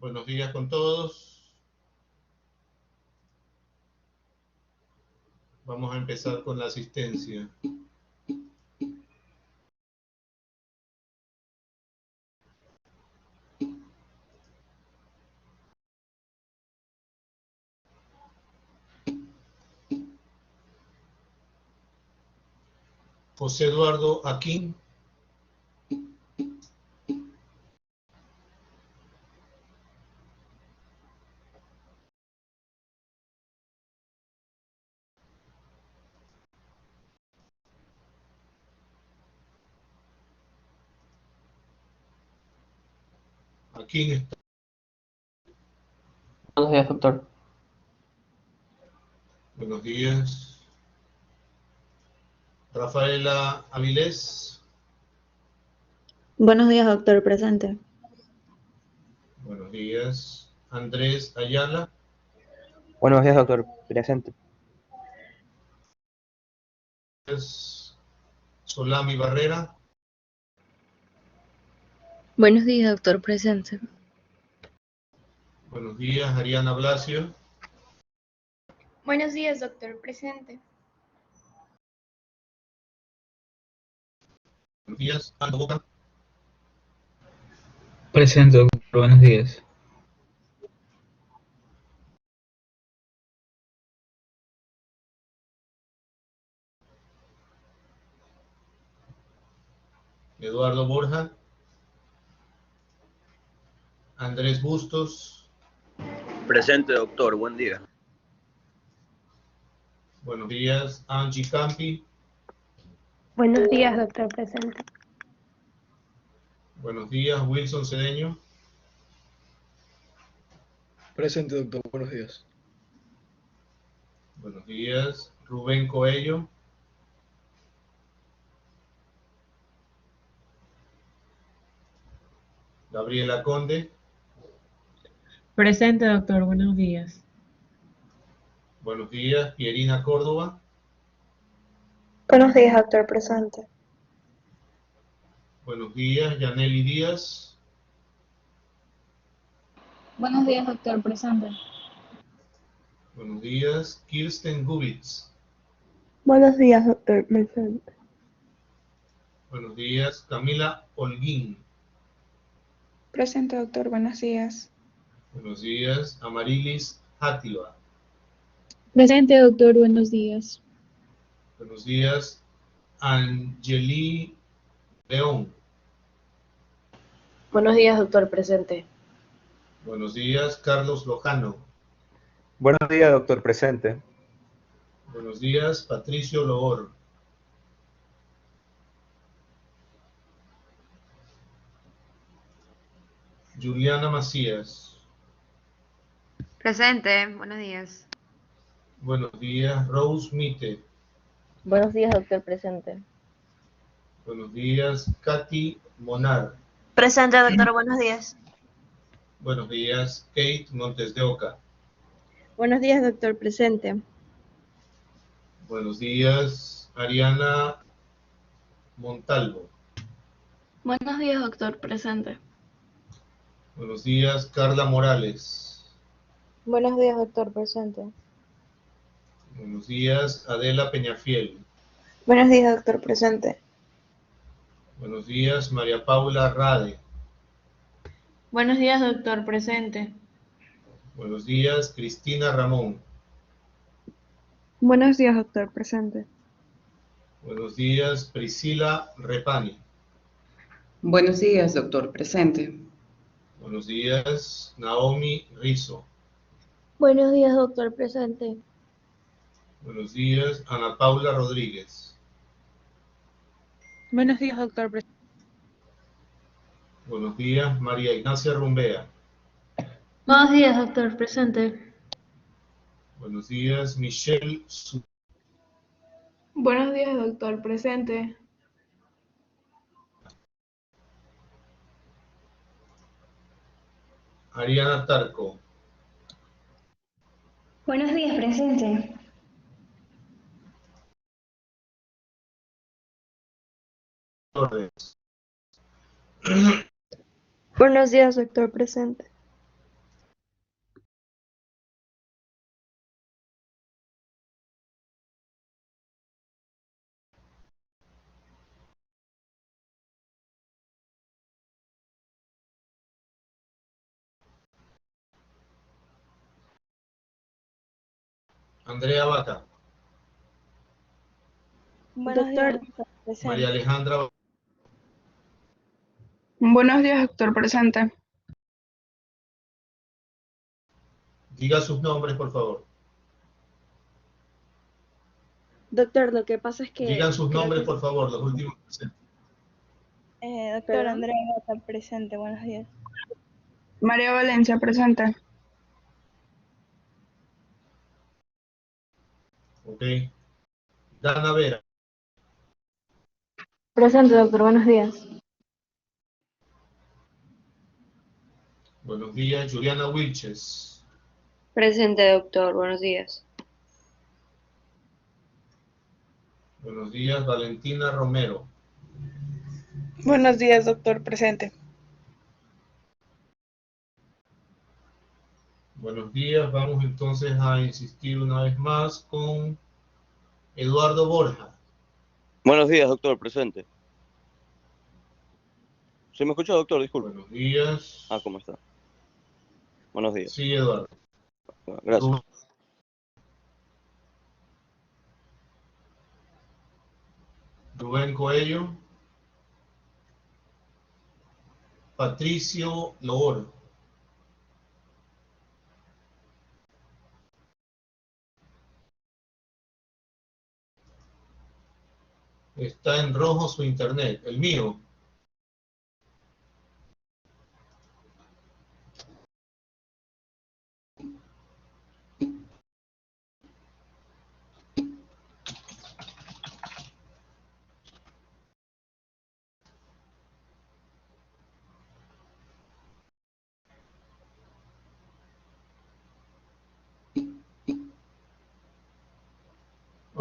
Buenos días con todos. Vamos a empezar con la asistencia. José Eduardo Aquín. Aquín está. Buenos días, doctor. Buenos días. Rafaela Avilés. Buenos días, doctor. Presente. Buenos días. Andrés Ayala. Buenos días, doctor. Presente. Solami Barrera. Buenos días, doctor. Presente. Buenos días. Ariana Blasio. Buenos días, doctor. Presente. Buenos días. Aldo Boca. Presente, doctor. Buenos días. Eduardo Borja. Andrés Bustos. Presente, doctor. Buen día. Buenos días. Angie Campi. Buenos días, doctor. Presente. Buenos días. Wilson Cedeño. Presente, doctor. Buenos días. Buenos días. Rubén Coello. Gabriela Conde. Presente, doctor. Buenos días. Buenos días. Pierina Córdoba. Buenos días, doctor. Presente. Buenos días. Yaneli Díaz. Buenos días, doctor. Presente. Buenos días. Kirsten Gubitz. Buenos días, doctor. Presente. Buenos días. Camila Holguín. Presente, doctor. Buenos días. Buenos días. Amarilis Játiva. Presente, doctor. Buenos días. Buenos días. Angeli León. Buenos días, doctor. Presente. Buenos días. Carlos Lojano. Buenos días, doctor. Presente. Buenos días. Patricio Loor. Juliana Macías. Presente, buenos días. Buenos días. Rose Mite. Buenos días, doctor. Presente. Buenos días. Katy Monar. Presente, doctor. Buenos días. Buenos días. Kate Montes de Oca. Buenos días, doctor. Presente. Buenos días. Ariana Montalvo. Buenos días, doctor. Presente. Buenos días. Carla Morales. Buenos días, doctor. Presente. Buenos días. Adela Peñafiel. Buenos días, doctor. Presente. Buenos días. María Paula Rade. Buenos días, doctor. Presente. Buenos días. Cristina Ramón. Buenos días, doctor. Presente. Buenos días. Priscila Repani. Buenos días, doctor. Presente. Buenos días. Naomi Rizzo. Buenos días, doctor. Presente. Buenos días. Ana Paula Rodríguez. Buenos días, doctor. Presente. Buenos días. María Ignacia Rumbea. Buenos días, doctor. Presente. Buenos días. Michelle Buenos días, doctor. Presente. Ariana Tarco. Buenos días, presente. Torres. Buenos días, doctor. Presente. Andrea Vaca. Doctor, María Alejandra. Buenos días, doctor presente. Diga sus nombres, por favor. doctor, lo que pasa es que Digan sus creo nombres, que... por favor, los últimos presentes. Doctor ¿Perdón? Andrea Gata, presente, buenos días. María Valencia, presente. Ok. Dana Vera. Presente, doctor. Buenos días. Buenos días. Juliana Wilches. Presente, doctor. Buenos días. Buenos días. Valentina Romero. Buenos días, doctor presente. Buenos días. Vamos entonces a insistir una vez más con Eduardo Borja. Buenos días, doctor, presente. ¿Se me escucha, doctor? Disculpe. Buenos días. ¿Cómo está? Buenos días. Sí, Eduardo. Gracias. Rubén Coello. Patricio Loor. Está en rojo su internet. El mío.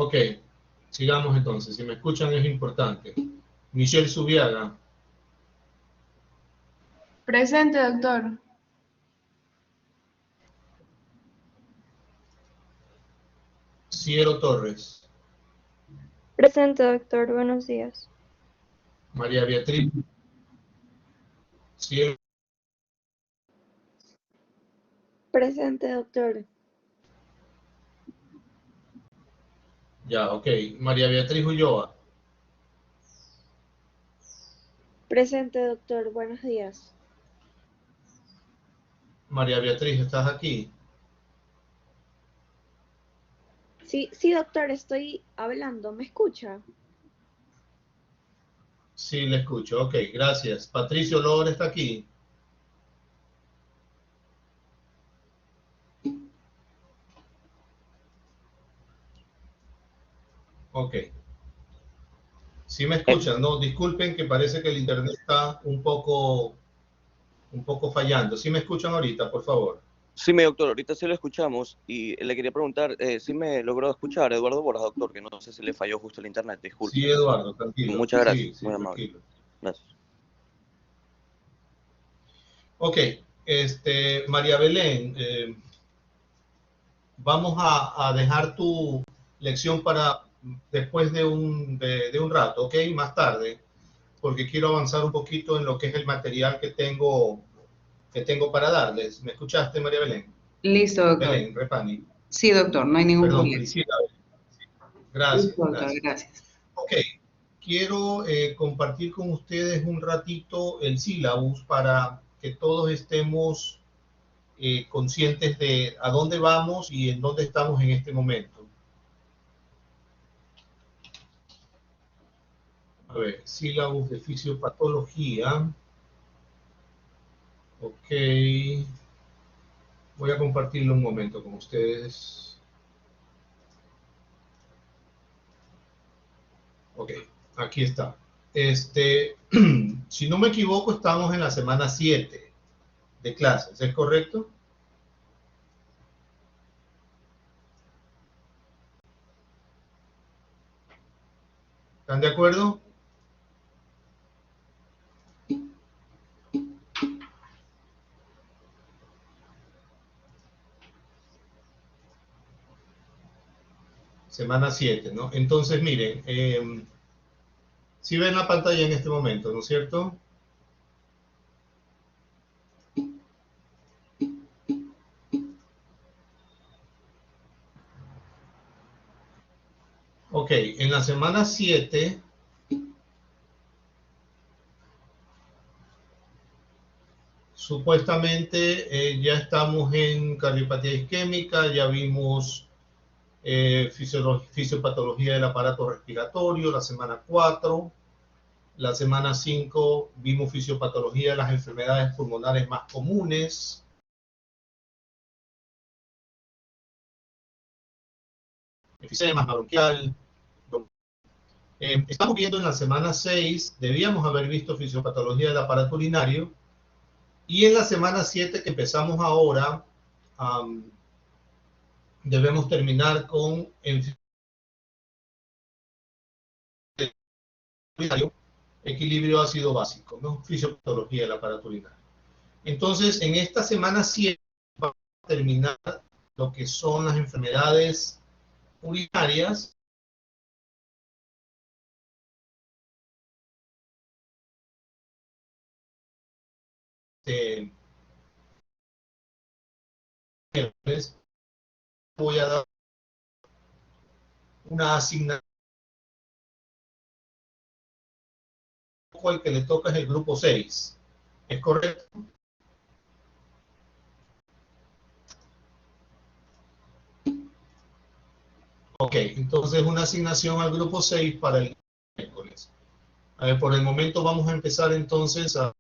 Ok, sigamos entonces. Si me escuchan es importante. Michelle Subiaga. Presente, doctor. Cielo Torres. Presente, doctor, buenos días. María Beatriz. Cielo. Presente, doctor. Ya, ok. María Beatriz Ulloa. Presente, doctor, buenos días. María Beatriz, ¿estás aquí? Sí, doctor, estoy hablando, ¿me escucha? Sí, le escucho. Ok, gracias. Patricio Loor está aquí. Ok. Sí me escuchan, ¿no? Disculpen que parece que el internet está un poco fallando. ¿Sí me escuchan ahorita, por favor? Sí, mi doctor, ahorita sí lo escuchamos y le quería preguntar si me logró escuchar Eduardo Borja, doctor, que no sé si le falló justo el internet, disculpe. Sí, Eduardo, tranquilo. Muchas gracias, Sí, muy amable. tranquilo. Gracias. Ok, María Belén, vamos a dejar tu lección para después de un rato, ¿ok? Más tarde, porque quiero avanzar un poquito en lo que es el material que tengo para darles. ¿Me escuchaste, María Belén? Listo, doctor. Belén, Repani. Sí, doctor, no hay ningún Perdón, problema. Priscila. Gracias, Listo, doctor, gracias. gracias. Ok, quiero compartir con ustedes un ratito el sílabus para que todos estemos conscientes de a dónde vamos y en dónde estamos en este momento. A ver, sílabus de fisiopatología. Ok. Voy a compartirlo un momento con ustedes. Ok, aquí está. Si no me equivoco, estamos en la semana 7 de clases, ¿es correcto? ¿Están de acuerdo? Semana 7, ¿no? Entonces, miren, si ven la pantalla en este momento, ¿no es cierto? Ok, en la semana 7, supuestamente ya estamos en cardiopatía isquémica, ya vimos fisiopatología del aparato respiratorio, la semana 4. La semana 5 vimos fisiopatología de las enfermedades pulmonares más comunes. Enfisema bronquial. Estamos viendo en la semana 6, debíamos haber visto fisiopatología del aparato urinario. Y en la semana 7 que empezamos ahora, debemos terminar con equilibrio ácido básico, ¿no? Fisiopatología del aparato urinario. Entonces, en esta semana 7 vamos a terminar lo que son las enfermedades urinarias. Voy a dar una asignación. El que le toca es el grupo 6. ¿Es correcto? Ok, entonces una asignación al grupo 6 para el miércoles. A ver, por el momento vamos a empezar entonces a...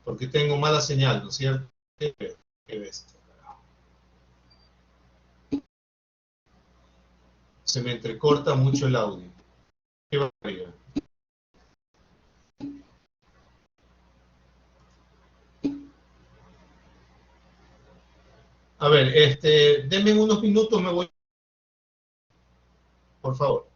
Porque tengo mala señal, ¿no es cierto? Qué bestia. Se me entrecorta mucho el audio. Qué barbaridad. A ver, denme unos minutos, me voy, por favor.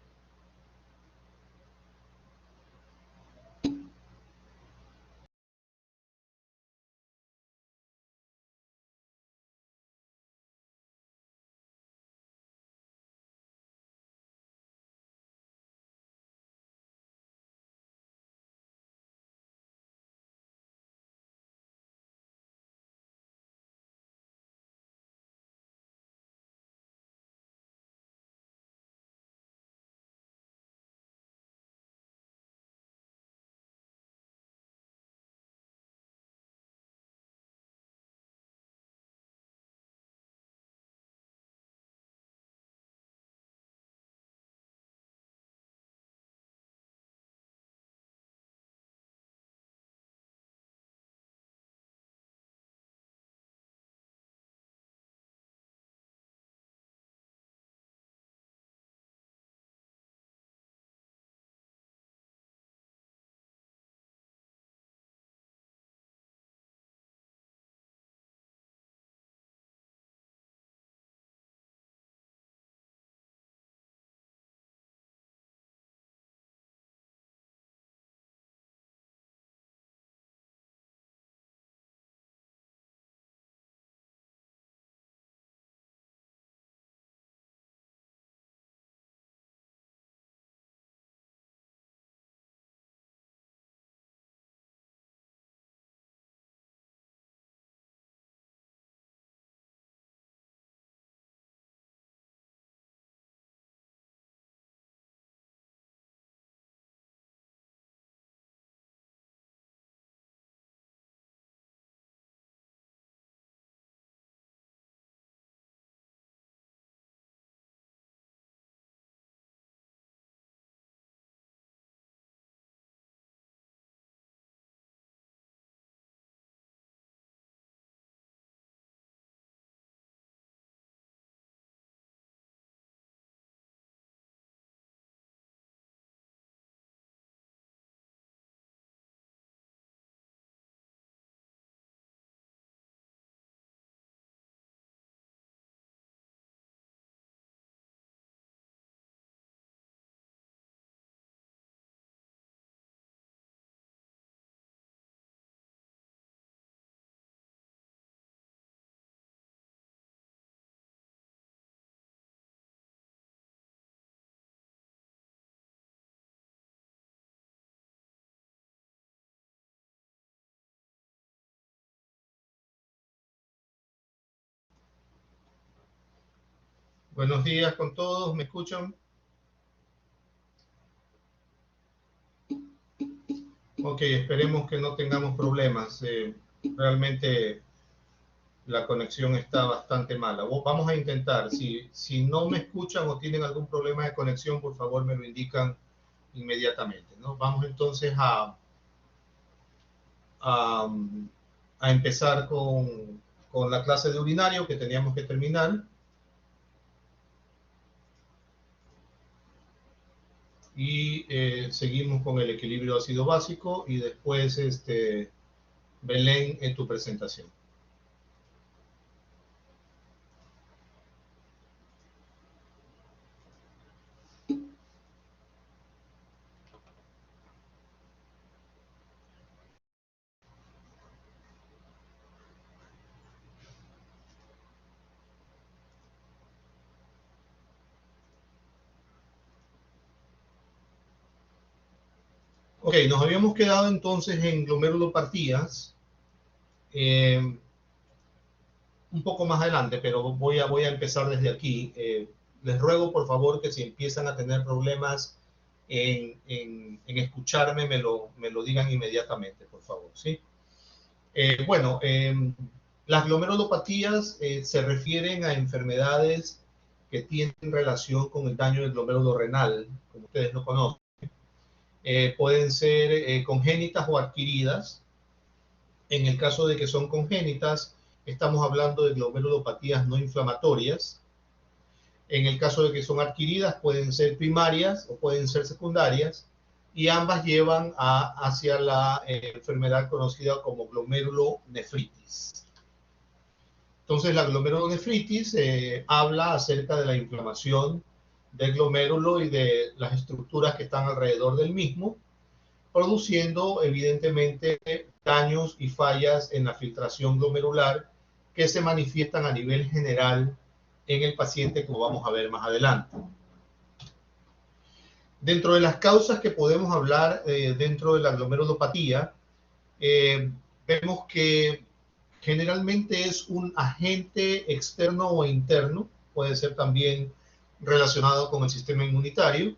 Buenos días con todos, ¿me escuchan? Ok, esperemos que no tengamos problemas. Realmente la conexión está bastante mala. Vamos a intentar. Si no me escuchan o tienen algún problema de conexión, por favor me lo indican inmediatamente, ¿no? Vamos entonces a empezar con la clase de urinario que teníamos que terminar. Y seguimos con el equilibrio ácido básico y después Belén en tu presentación. Ok, nos habíamos quedado entonces en glomerulopatías. Un poco más adelante, pero voy a empezar desde aquí. Les ruego por favor que si empiezan a tener problemas en escucharme, me lo digan inmediatamente, por favor, ¿sí? Bueno, las glomerulopatías se refieren a enfermedades que tienen relación con el daño del glomérulo renal, como ustedes lo conocen. Pueden ser congénitas o adquiridas. En el caso de que son congénitas, estamos hablando de glomerulopatías no inflamatorias. En el caso de que son adquiridas, pueden ser primarias o pueden ser secundarias, y ambas llevan hacia la enfermedad conocida como glomerulonefritis. Entonces, la glomerulonefritis habla acerca de la inflamación del glomérulo y de las estructuras que están alrededor del mismo, produciendo evidentemente daños y fallas en la filtración glomerular que se manifiestan a nivel general en el paciente, como vamos a ver más adelante. Dentro de las causas que podemos hablar dentro de la glomerulopatía, vemos que generalmente es un agente externo o interno, puede ser también relacionado con el sistema inmunitario,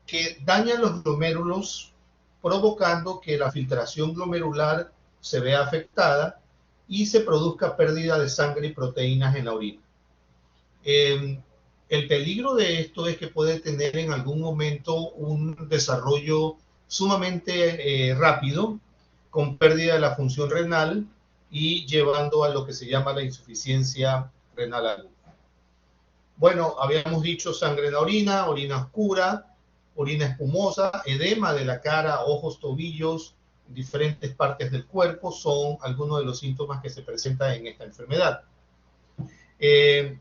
que daña los glomérulos, provocando que la filtración glomerular se vea afectada y se produzca pérdida de sangre y proteínas en la orina. El peligro de esto es que puede tener en algún momento un desarrollo sumamente rápido, con pérdida de la función renal y llevando a lo que se llama la insuficiencia renal aguda. Bueno, habíamos dicho sangre en la orina, orina oscura, orina espumosa, edema de la cara, ojos, tobillos, diferentes partes del cuerpo son algunos de los síntomas que se presentan en esta enfermedad.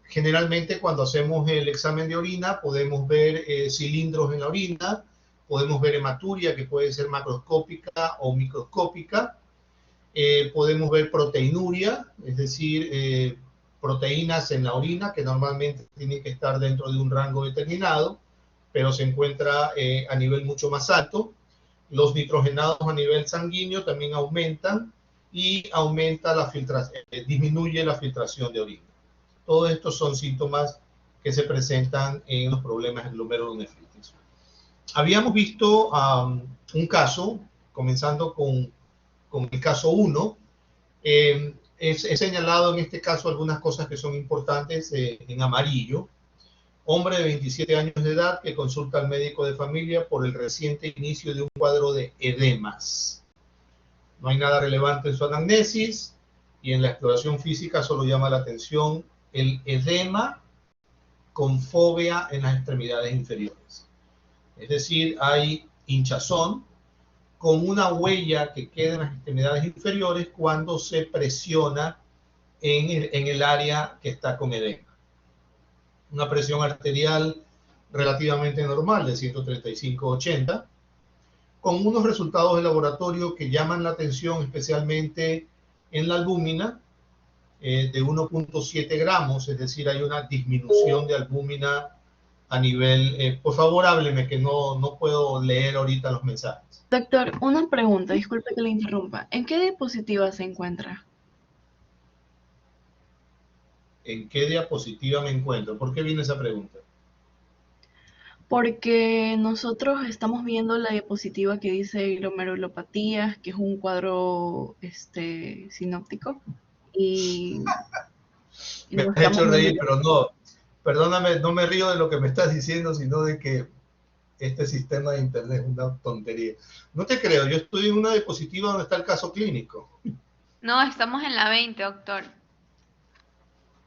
Generalmente cuando hacemos el examen de orina podemos ver cilindros en la orina, podemos ver hematuria que puede ser macroscópica o microscópica, podemos ver proteinuria, es decir, proteínas en la orina que normalmente tienen que estar dentro de un rango determinado, pero se encuentra a nivel mucho más alto. Los nitrogenados a nivel sanguíneo también aumentan y aumenta la filtración, disminuye la filtración de orina. Todos estos son síntomas que se presentan en los problemas de glomerulonefritis. Habíamos visto un caso, comenzando con el caso 1. He señalado en este caso algunas cosas que son importantes en amarillo. Hombre de 27 años de edad que consulta al médico de familia por el reciente inicio de un cuadro de edemas. No hay nada relevante en su anamnesis y en la exploración física solo llama la atención el edema con fobia en las extremidades inferiores. Es decir, hay hinchazón con una huella que queda en las extremidades inferiores cuando se presiona en el área que está con edema. Una presión arterial relativamente normal de 135/80, con unos resultados de laboratorio que llaman la atención especialmente en la albúmina de 1.7 gramos, es decir, hay una disminución de albúmina a nivel... por favor, hábleme, que no puedo leer ahorita los mensajes. Doctor, una pregunta, disculpe que le interrumpa. ¿En qué diapositiva se encuentra? en qué diapositiva me encuentro. ¿Por qué viene esa pregunta? Porque nosotros estamos viendo la diapositiva que dice glomerulopatías, que es un cuadro sinóptico, y Me lo has estamos hecho reír, viendo. pero no, perdóname, no me río de lo que me estás diciendo, sino de que este sistema de internet es una tontería. No te creo, yo estoy en una diapositiva donde está el caso clínico. No, estamos en la 20, doctor.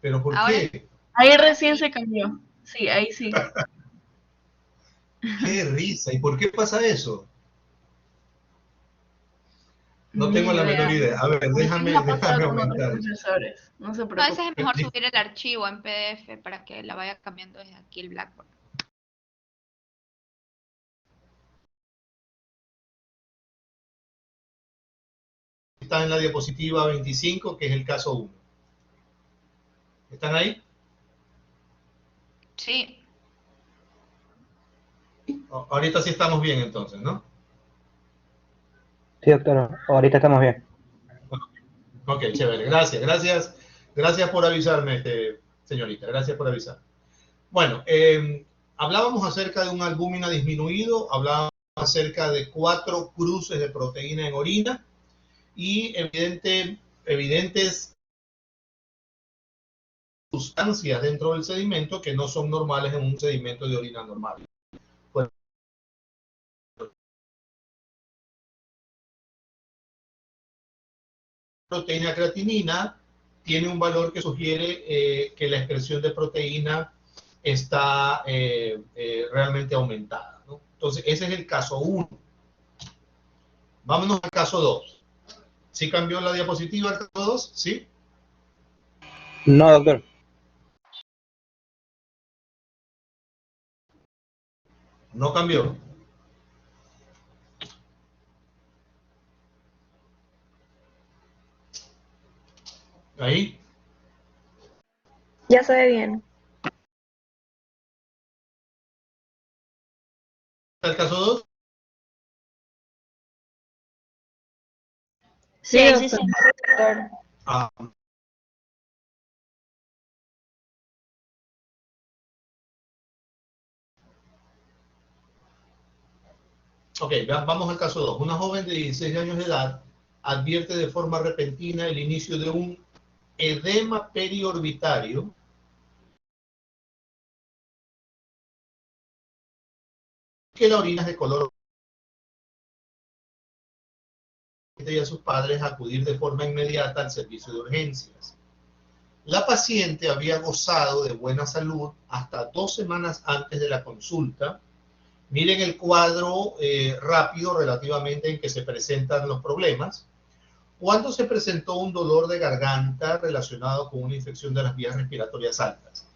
¿Pero por Ahora qué? Ahí recién se cambió. Sí, ahí sí. ¡Qué risa! ¿Y por qué pasa eso? No tengo Ni la menor idea. idea. A ver, Así nos ha pasado déjame con otros aumentar. profesores. No se no, a veces preocupe. es mejor subir el archivo en PDF para que la vaya cambiando desde aquí el Blackboard. Está en la diapositiva 25, que es el caso 1. ¿Están ahí? Sí. Ahorita sí estamos bien entonces, ¿no? Sí, doctor, ahorita estamos bien. Ok, chévere. Gracias por avisarme, señorita. Gracias por avisar. Bueno, hablábamos acerca de un albúmina disminuido, hablábamos acerca de 4 cruces de proteína en orina y evidentes sustancias dentro del sedimento que no son normales en un sedimento de orina normal. Pues, proteína creatinina tiene un valor que sugiere que la expresión de proteína está realmente aumentada, ¿no? Entonces, ese es el caso 1. Vámonos al caso 2. ¿Sí cambió la diapositiva al caso 2? ¿Sí? No, doctor. No cambió. Ahí. Ya se ve bien. ¿Está el caso 2? Sí, Sí, sí, doctor. sí, doctor. Ah. Ok, vamos al caso 2. Una joven de 16 años de edad advierte de forma repentina el inicio de un edema periorbitario que la orina es de color y a sus padres acudir de forma inmediata al servicio de urgencias. La paciente había gozado de buena salud hasta 2 semanas antes de la consulta. Miren el cuadro rápido relativamente en que se presentan los problemas. Cuando se presentó un dolor de garganta relacionado con una infección de las vías respiratorias altas.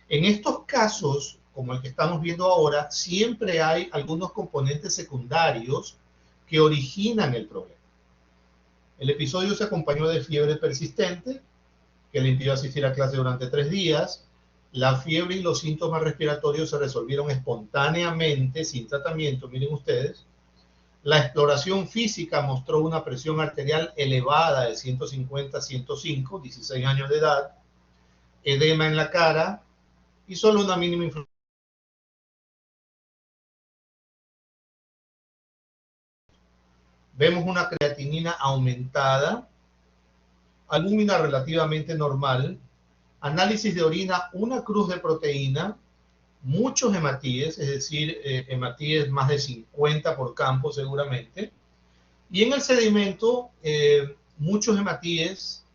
En estos casos, como el que estamos viendo ahora, siempre hay algunos componentes secundarios que originan el problema. El episodio se acompañó de fiebre persistente, que le impidió asistir a clase durante 3 días. La fiebre y los síntomas respiratorios se resolvieron espontáneamente, sin tratamiento, miren ustedes. La exploración física mostró una presión arterial elevada de 150 a 105, 16 años de edad, edema en la cara y solo una mínima inflamación. Vemos una creatinina aumentada, albúmina relativamente normal, análisis de orina, una cruz de proteína, muchos hematíes, es decir, hematíes más de 50 por campo seguramente, y en el sedimento muchos hematíes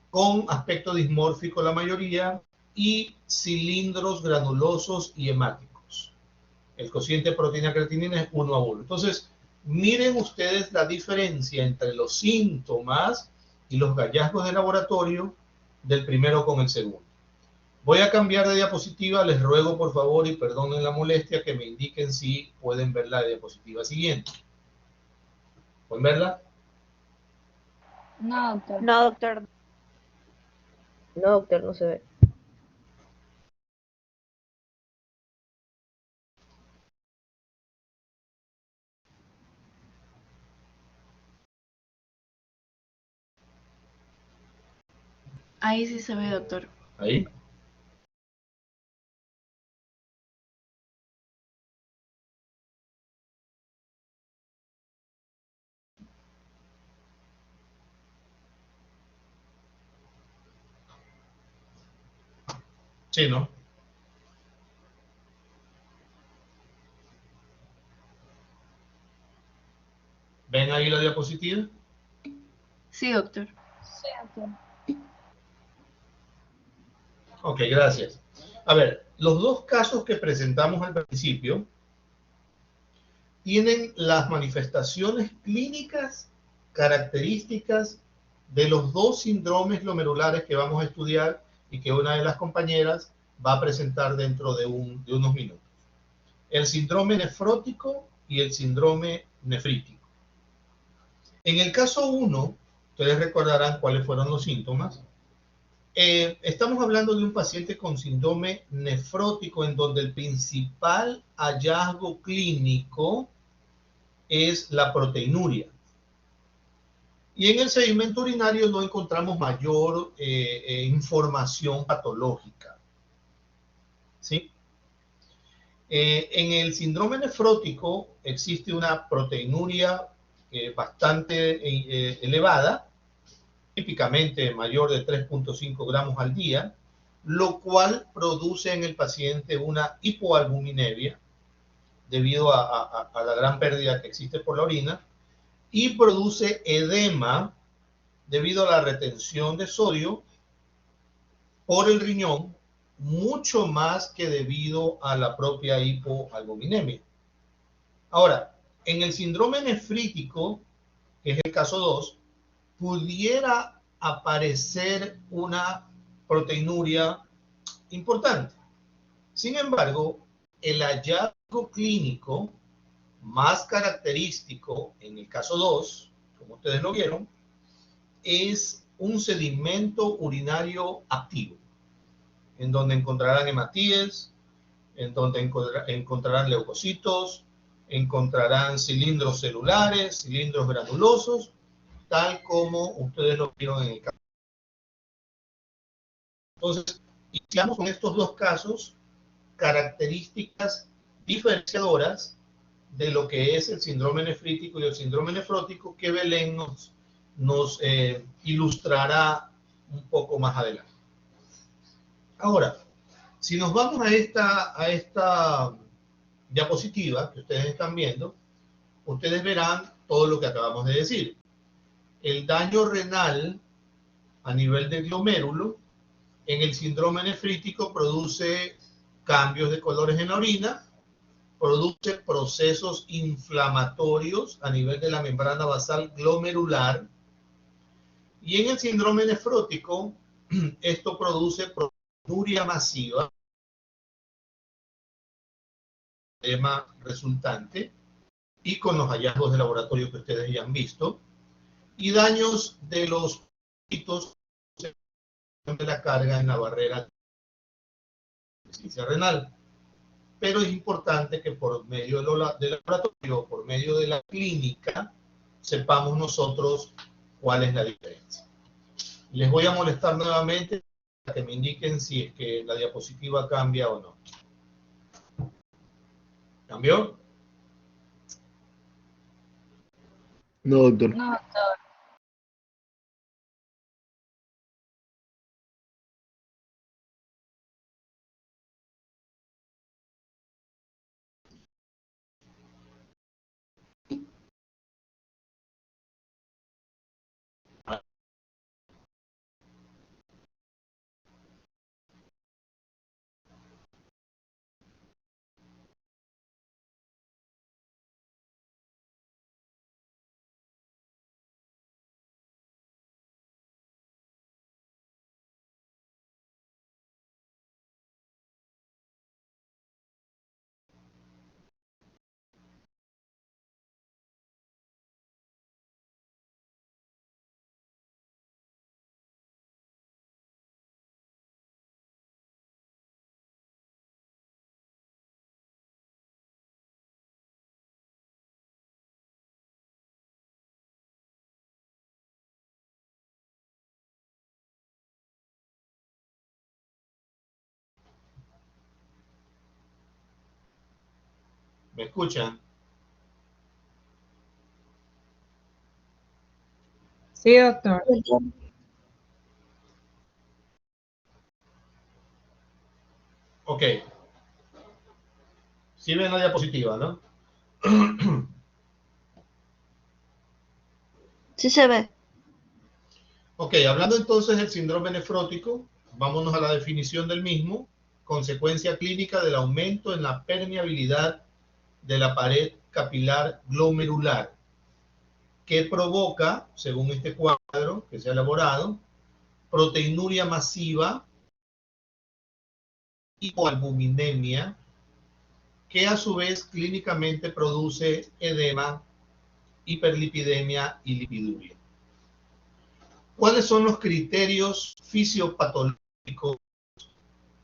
con aspecto dismórfico la mayoría y cilindros granulosos y hemáticos. El cociente de proteína creatinina es 1 a 1. Entonces, miren ustedes la diferencia entre los síntomas y los hallazgos de laboratorio del primero con el segundo. Voy a cambiar de diapositiva, les ruego por favor y perdonen la molestia que me indiquen si pueden ver la diapositiva siguiente. ¿Pueden verla? No, doctor. No, doctor. No, doctor, no se ve. Ahí sí se ve, doctor. Ahí. Sí, ¿no? ¿Ven ahí la diapositiva? Sí, doctor. Ok, gracias. A ver, los dos casos que presentamos al principio tienen las manifestaciones clínicas características de los dos síndromes glomerulares que vamos a estudiar y que una de las compañeras va a presentar dentro de unos minutos. El síndrome nefrótico y el síndrome nefrítico. En el caso 1, ustedes recordarán cuáles fueron los síntomas. Estamos hablando de un paciente con síndrome nefrótico en donde el principal hallazgo clínico es la proteinuria. Y en el sedimento urinario no encontramos mayor información patológica. ¿Sí? En el síndrome nefrótico existe una proteinuria bastante elevada, típicamente mayor de 3.5 gramos al día, lo cual produce en el paciente una hipoalbuminemia debido a la gran pérdida que existe por la orina, y produce edema debido a la retención de sodio por el riñón, mucho más que debido a la propia hipoalbuminemia. Ahora, en el síndrome nefrítico, que es el caso 2, pudiera aparecer una proteinuria importante. Sin embargo, el hallazgo clínico más característico en el caso 2, como ustedes lo vieron, es un sedimento urinario activo, en donde encontrarán hematíes, en donde encontrarán leucocitos, encontrarán cilindros celulares, cilindros granulosos, tal como ustedes lo vieron en el caso. Entonces, iniciamos con estos dos casos, características diferenciadoras de lo que es el síndrome nefrítico y el síndrome nefrótico, que Belén nos ilustrará un poco más adelante. Ahora, si nos vamos a esta diapositiva que ustedes están viendo, ustedes verán todo lo que acabamos de decir. El daño renal a nivel del glomérulo en el síndrome nefrítico produce cambios de colores en la orina, produce procesos inflamatorios a nivel de la membrana basal glomerular, y en el síndrome nefrótico esto produce proteinuria masiva, tema resultante, y con los hallazgos de laboratorio que ustedes ya han visto, y daños de los hitos de la carga en la barrera de renal. Pero es importante que por medio del laboratorio, por medio de la clínica, sepamos nosotros cuál es la diferencia. Les voy a molestar nuevamente para que me indiquen si es que la diapositiva cambia o no. ¿Cambió? No, doctor. No, doctor. ¿Me escuchan? Sí, doctor. Ok. Sí ven la diapositiva, ¿no? Sí se ve. Ok, hablando entonces del síndrome nefrótico, vámonos a la definición del mismo. Consecuencia clínica del aumento en la permeabilidad de la pared capilar glomerular, que provoca, según este cuadro que se ha elaborado, proteinuria masiva, hipoalbuminemia, que a su vez clínicamente produce edema, hiperlipidemia y lipiduria. ¿Cuáles son los criterios fisiopatológicos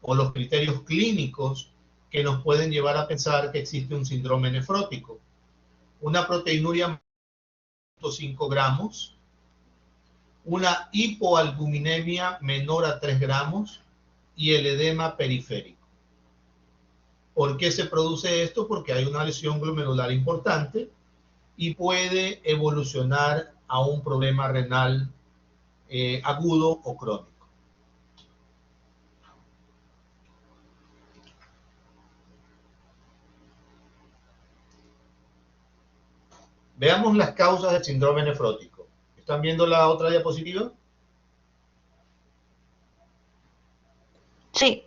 o los criterios clínicos que nos pueden llevar a pensar que existe un síndrome nefrótico? Una proteinuria de 5 gramos, una hipoalbuminemia menor a 3 gramos y el edema periférico. ¿Por qué se produce esto? Porque hay una lesión glomerular importante y puede evolucionar a un problema renal agudo o crónico. Veamos las causas del síndrome nefrótico. ¿Están viendo la otra diapositiva? Sí.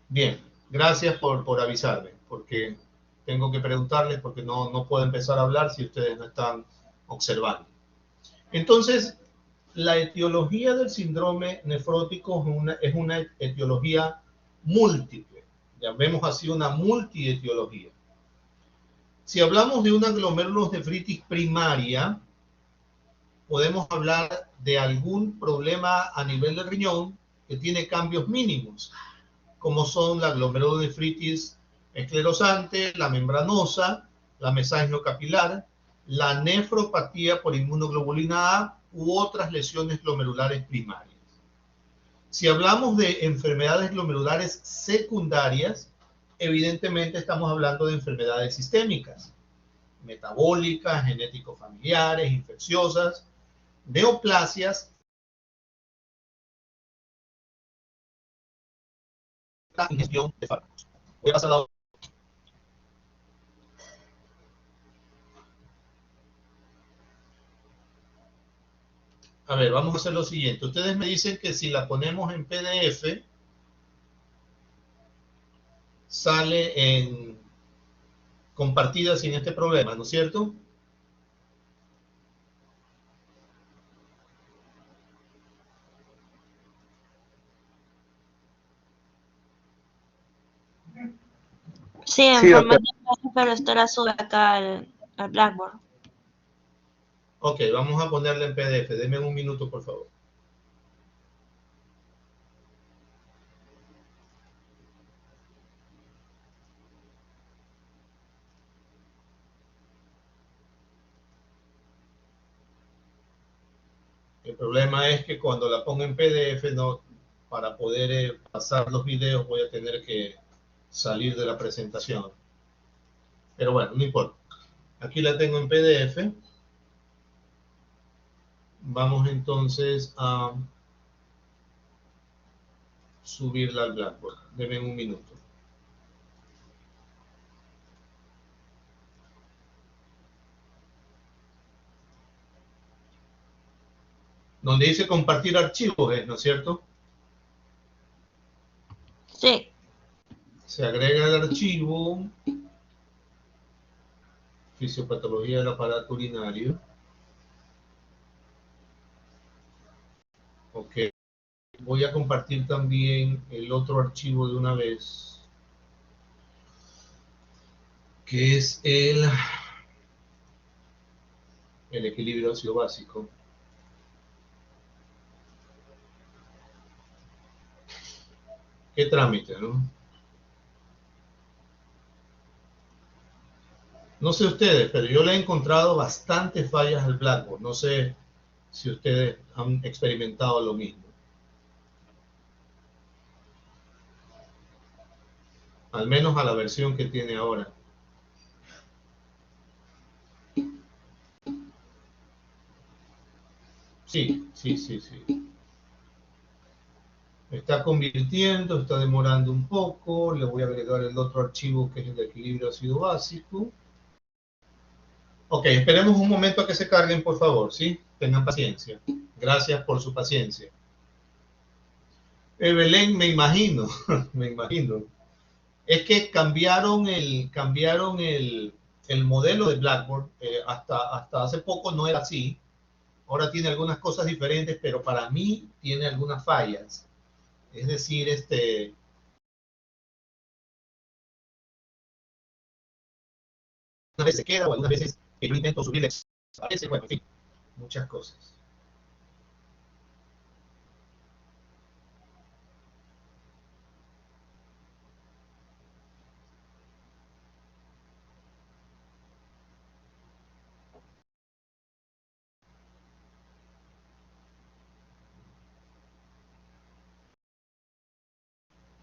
Bien, gracias por avisarme, porque tengo que preguntarles porque no puedo empezar a hablar si ustedes no están observando. Entonces, la etiología del síndrome nefrótico es una etiología múltiple. Llamemos así una multietiología. Si hablamos de una glomerulonefritis primaria, podemos hablar de algún problema a nivel del riñón que tiene cambios mínimos, como son la glomerulonefritis esclerosante, la membranosa, la mesangio capilar, la nefropatía por inmunoglobulina A u otras lesiones glomerulares primarias. Si hablamos de enfermedades glomerulares secundarias, evidentemente estamos hablando de enfermedades sistémicas, metabólicas, genético-familiares, infecciosas, neoplasias, la ingestión de fármacos. Voy a pasar a la otra. A ver, vamos a hacer lo siguiente. Ustedes me dicen que si la ponemos en PDF, sale en compartida sin este problema, ¿no es cierto? Sí, en Sí, formato doctor. PDF, pero esto la sube acá al Blackboard. Ok, vamos a ponerla en PDF. Denme un minuto, por favor. El problema es que cuando la pongo en PDF, para poder pasar los videos voy a tener que salir de la presentación. Pero bueno, no importa. Aquí la tengo en PDF. Vamos entonces a subirla al Blackboard. Denme un minuto. Donde dice compartir archivos, ¿no es cierto? Sí. Se agrega el archivo fisiopatología del aparato urinario. Ok. Voy a compartir también el otro archivo de una vez, que es el equilibrio óseo básico. Qué trámite, ¿no? No sé ustedes, pero yo le he encontrado bastantes fallas al Blackboard. No sé si ustedes han experimentado lo mismo. al menos a la versión que tiene ahora. Sí. Está convirtiendo, está demorando un poco. Le voy a agregar el otro archivo que es el de equilibrio ácido básico. Ok, esperemos un momento a que se carguen, por favor, ¿sí? Tengan paciencia. Gracias por su paciencia. Belén, me imagino, me imagino. Es que cambiaron el modelo de Blackboard. Hasta hace poco no era así. Ahora tiene algunas cosas diferentes, pero para mí tiene algunas fallas. Es decir, algunas veces se queda, o algunas veces que yo intento subirle, bueno, en fin, muchas cosas.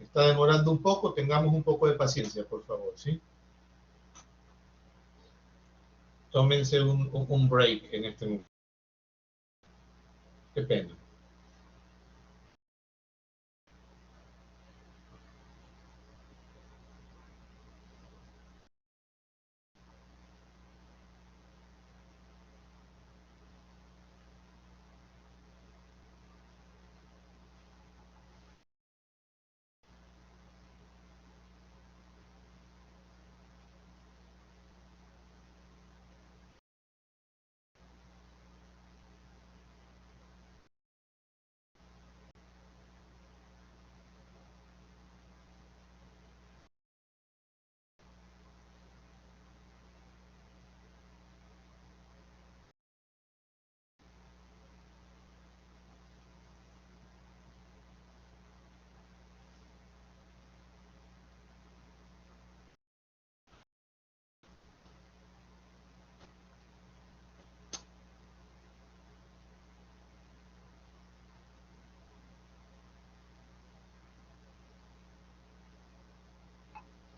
Está demorando un poco, tengamos un poco de paciencia, por favor, ¿sí? Tómense un break en este momento. Qué pena.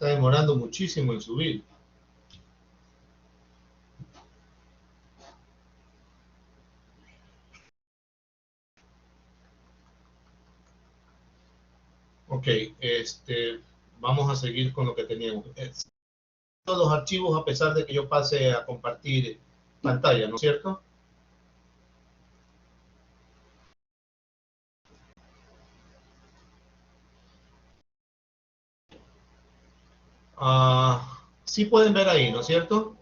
Está demorando muchísimo en subir. Ok, vamos a seguir con lo que teníamos. Todos los archivos a pesar de que yo pase a compartir pantalla, ¿no es cierto? Sí pueden ver ahí, ¿no es cierto?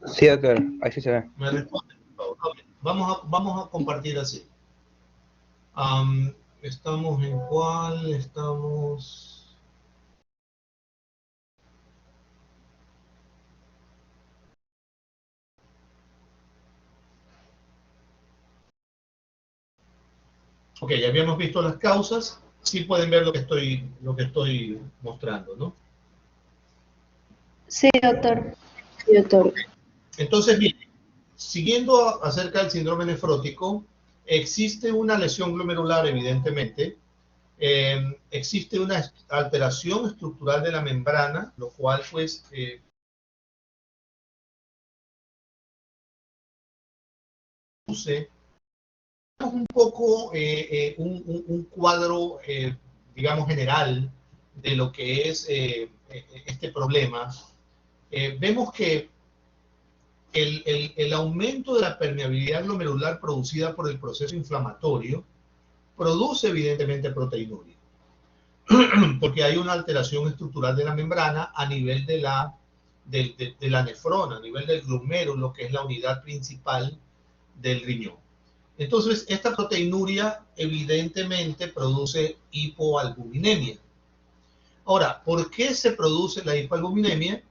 Sí, doctor, ahí sí se ve. Me responden, por favor. Vamos a compartir así. ¿Estamos en cuál? Estamos... Ok, ya habíamos visto las causas. Sí pueden ver lo que estoy mostrando, ¿no? Sí, doctor. Sí, doctor. Entonces, bien, siguiendo acerca del síndrome nefrótico, existe una lesión glomerular, evidentemente. Existe una alteración estructural de la membrana, lo cual, pues, produce un poco un cuadro, digamos, general de lo que es este problema. Vemos que el aumento de la permeabilidad glomerular producida por el proceso inflamatorio produce evidentemente proteinuria, porque hay una alteración estructural de la membrana a nivel de la nefrona, a nivel del glomérulo, que es la unidad principal del riñón. Entonces, esta proteinuria evidentemente produce hipoalbuminemia. Ahora, ¿por qué se produce la hipoalbuminemia?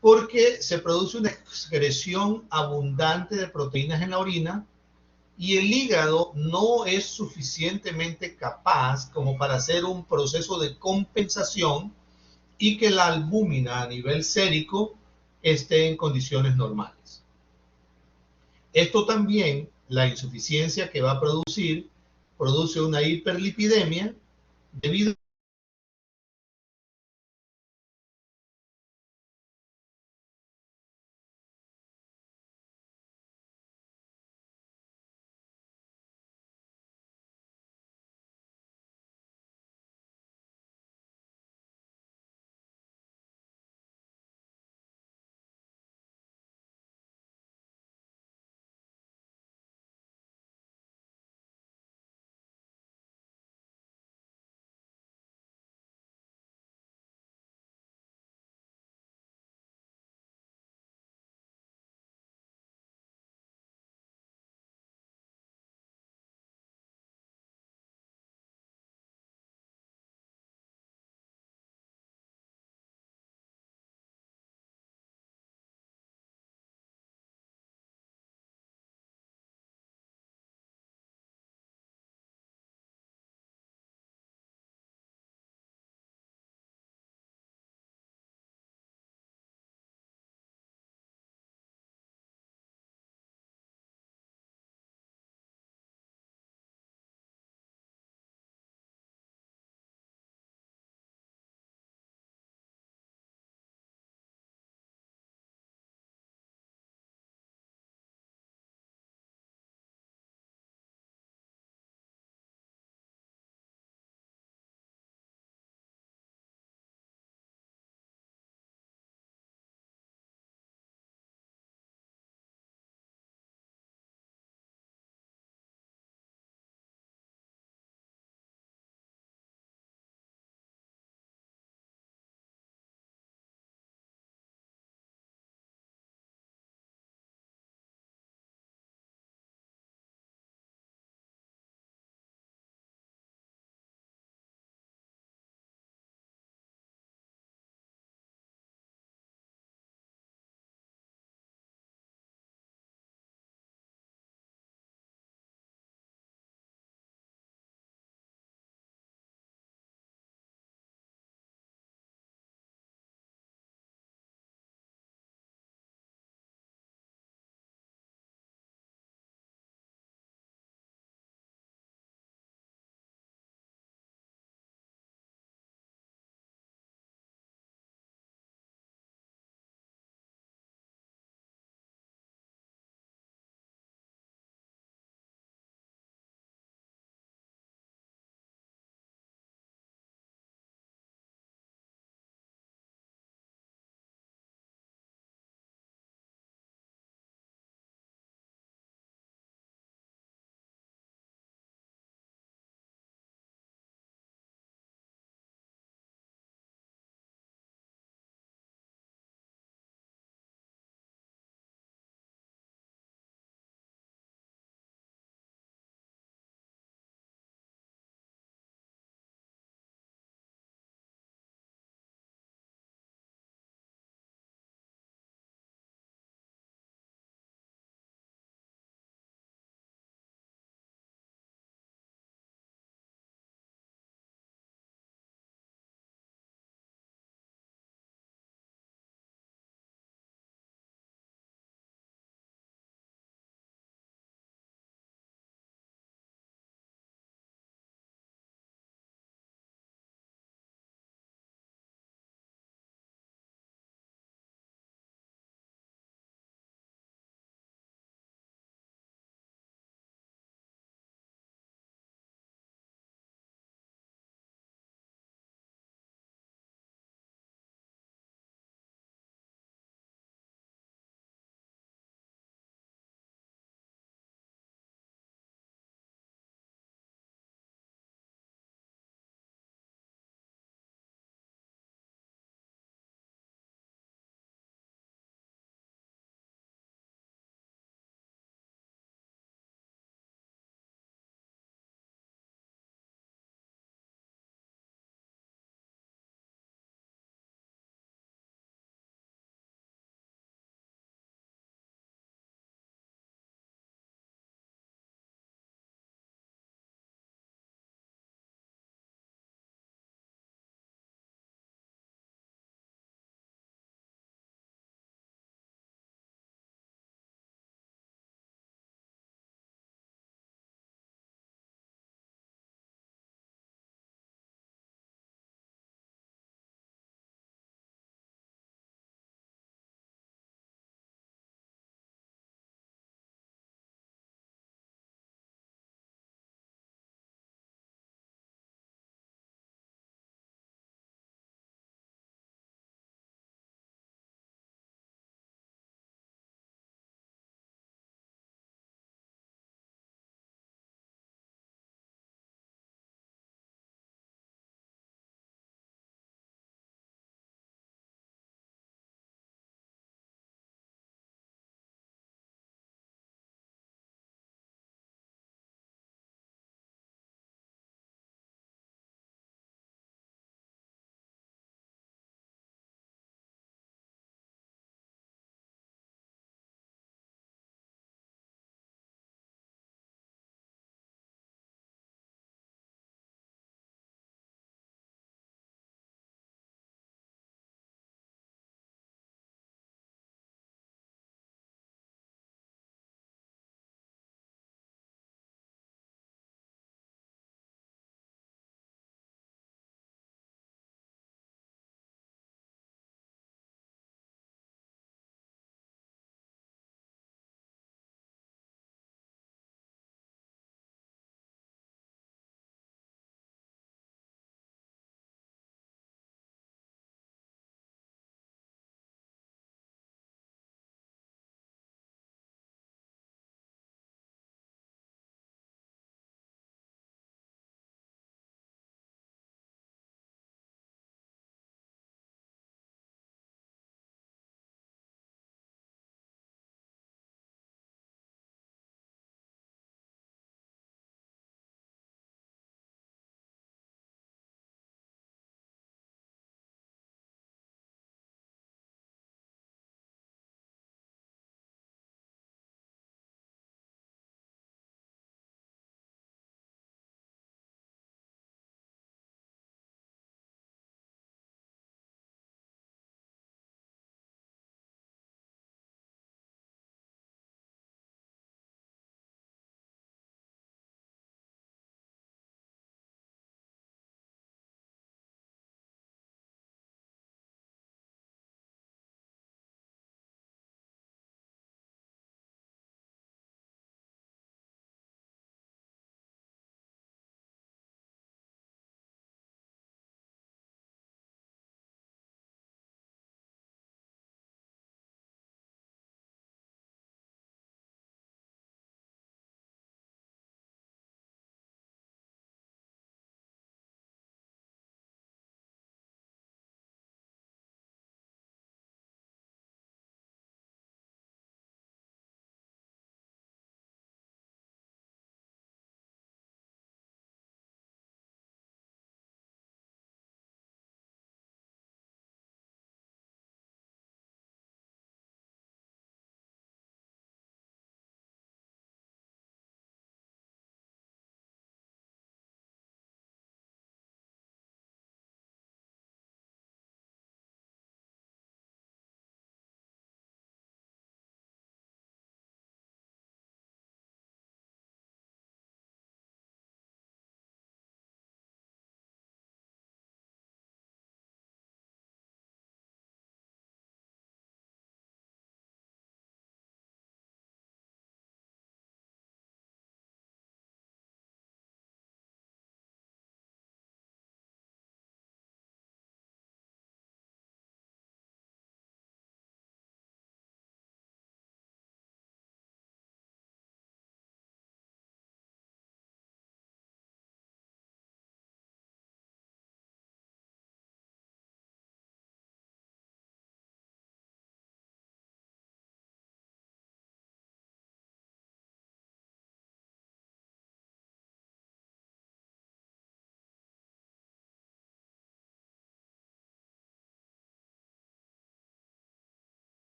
Porque se produce una excreción abundante de proteínas en la orina y el hígado no es suficientemente capaz como para hacer un proceso de compensación y que la albúmina a nivel sérico esté en condiciones normales. Esto también, la insuficiencia que va a produce una hiperlipidemia debido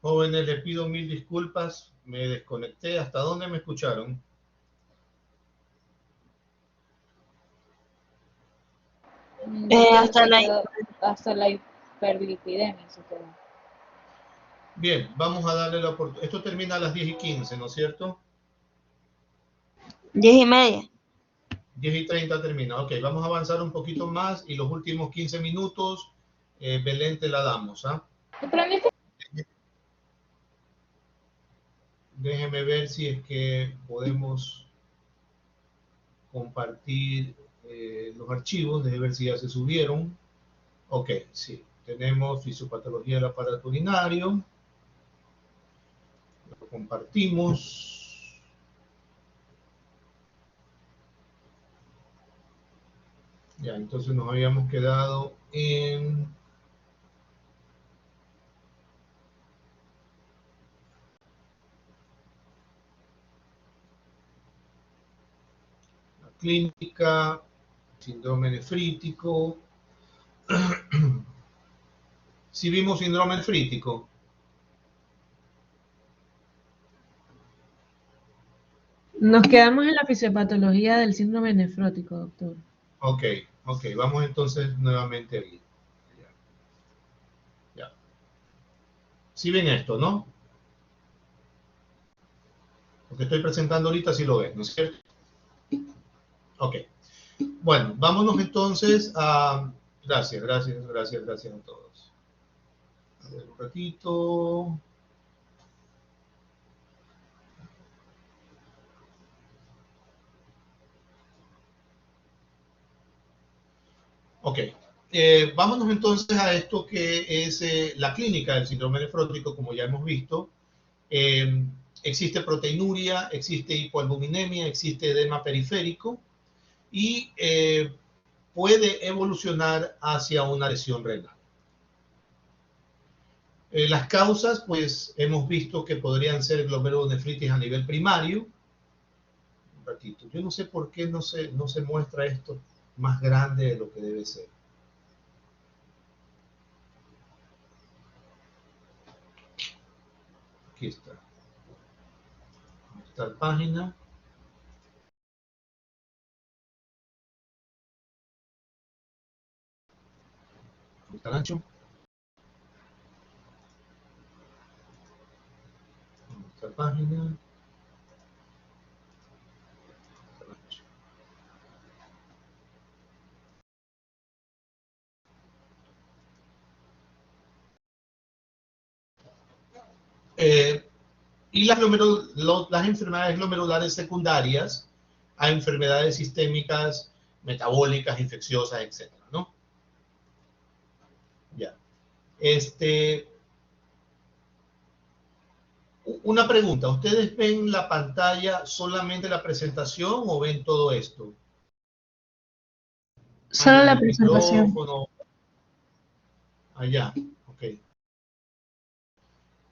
Jóvenes, les pido mil disculpas, me desconecté. ¿Hasta dónde me escucharon? Hasta la hiperlipidemia se quedó. Bien, vamos a darle la oportunidad. Esto termina a las 10:15, ¿no es cierto? 10:30. 10:30 termina. Ok, vamos a avanzar un poquito más y los últimos 15 minutos, Belén, te la damos, ¿ah? Déjeme ver si es que podemos compartir los archivos. Déjeme ver si ya se subieron. Ok, sí. Tenemos fisiopatología del aparato urinario. Lo compartimos. Ya, entonces nos habíamos quedado en... la clínica, síndrome nefrítico. Si vimos síndrome nefrítico. Nos quedamos en la fisiopatología del síndrome nefrótico, doctor. Ok, vamos entonces nuevamente ahí. Ya. Si ven esto, ¿no? Lo que estoy presentando ahorita sí lo ven, ¿no es cierto? Ok. Bueno, vámonos entonces a... Gracias a todos. A ver un ratito. Ok, vámonos entonces a esto que es la clínica del síndrome nefrótico, como ya hemos visto. Existe proteinuria, existe hipoalbuminemia, existe edema periférico y puede evolucionar hacia una lesión renal. Las causas, pues hemos visto que podrían ser glomerulonefritis a nivel primario. Un ratito, yo no sé por qué no se muestra esto más grande de lo que debe ser. Aquí está. Esta página. Aquí está el ancho. Esta página. Y las enfermedades glomerulares secundarias a enfermedades sistémicas, metabólicas, infecciosas, etcétera, ¿no? Ya. Una pregunta, ¿ustedes ven la pantalla solamente la presentación o ven todo esto? Solo la presentación. Allá, ok.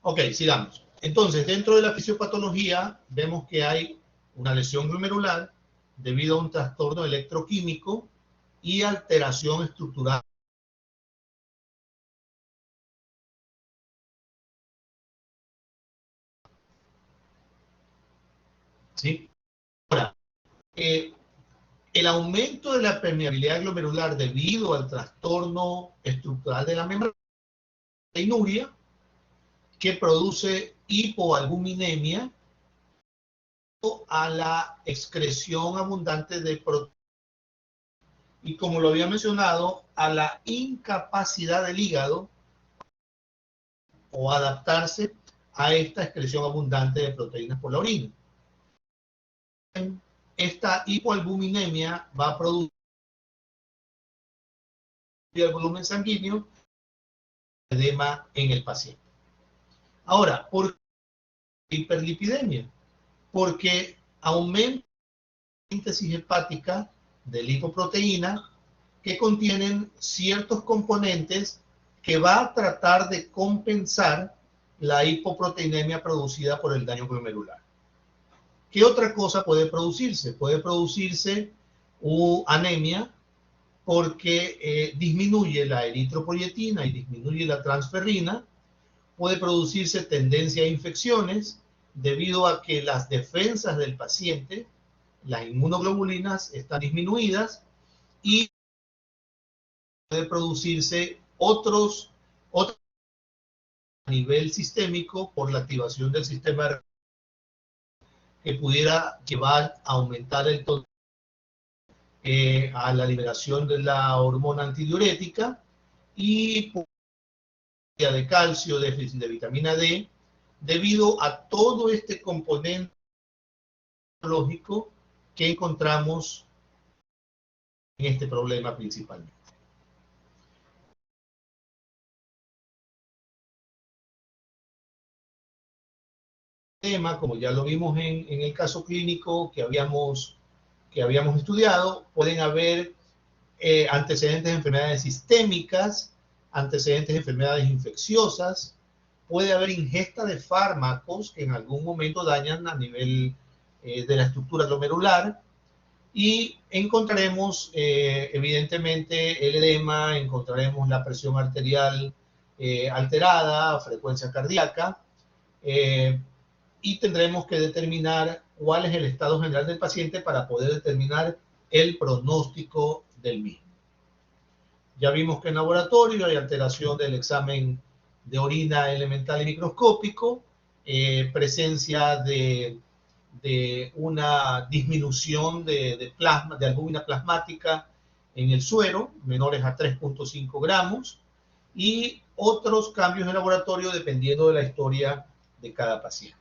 Ok, sigamos. Entonces, dentro de la fisiopatología, vemos que hay una lesión glomerular debido a un trastorno electroquímico y alteración estructural. ¿Sí? Ahora, el aumento de la permeabilidad glomerular debido al trastorno estructural de la membrana, proteinuria, que produce hipoalbuminemia, a la excreción abundante de proteínas y, como lo había mencionado, a la incapacidad del hígado o adaptarse a esta excreción abundante de proteínas por la orina. Esta hipoalbuminemia va a producir el volumen sanguíneo, edema en el paciente. Ahora, ¿por qué hiperlipidemia? Porque aumenta la síntesis hepática de lipoproteína que contienen ciertos componentes que va a tratar de compensar la hipoproteinemia producida por el daño glomerular. ¿Qué otra cosa puede producirse? Puede producirse anemia porque disminuye la eritropoyetina y disminuye la transferrina, puede producirse tendencia a infecciones debido a que las defensas del paciente, las inmunoglobulinas, están disminuidas y puede producirse otros a nivel sistémico por la activación del sistema que pudiera llevar a aumentar el tono a la liberación de la hormona antidiurética y de calcio, déficit de vitamina D, debido a todo este componente biológico que encontramos en este problema principalmente. Como ya lo vimos en el caso clínico que habíamos estudiado, pueden haber antecedentes de enfermedades sistémicas, antecedentes de enfermedades infecciosas, puede haber ingesta de fármacos que en algún momento dañan a nivel de la estructura glomerular, y encontraremos evidentemente el edema, encontraremos la presión arterial alterada, frecuencia cardíaca, y tendremos que determinar cuál es el estado general del paciente para poder determinar el pronóstico del mismo. Ya vimos que en laboratorio hay alteración del examen de orina elemental y microscópico, presencia de una disminución de albúmina plasmática en el suero, menores a 3.5 gramos, y otros cambios en laboratorio dependiendo de la historia de cada paciente.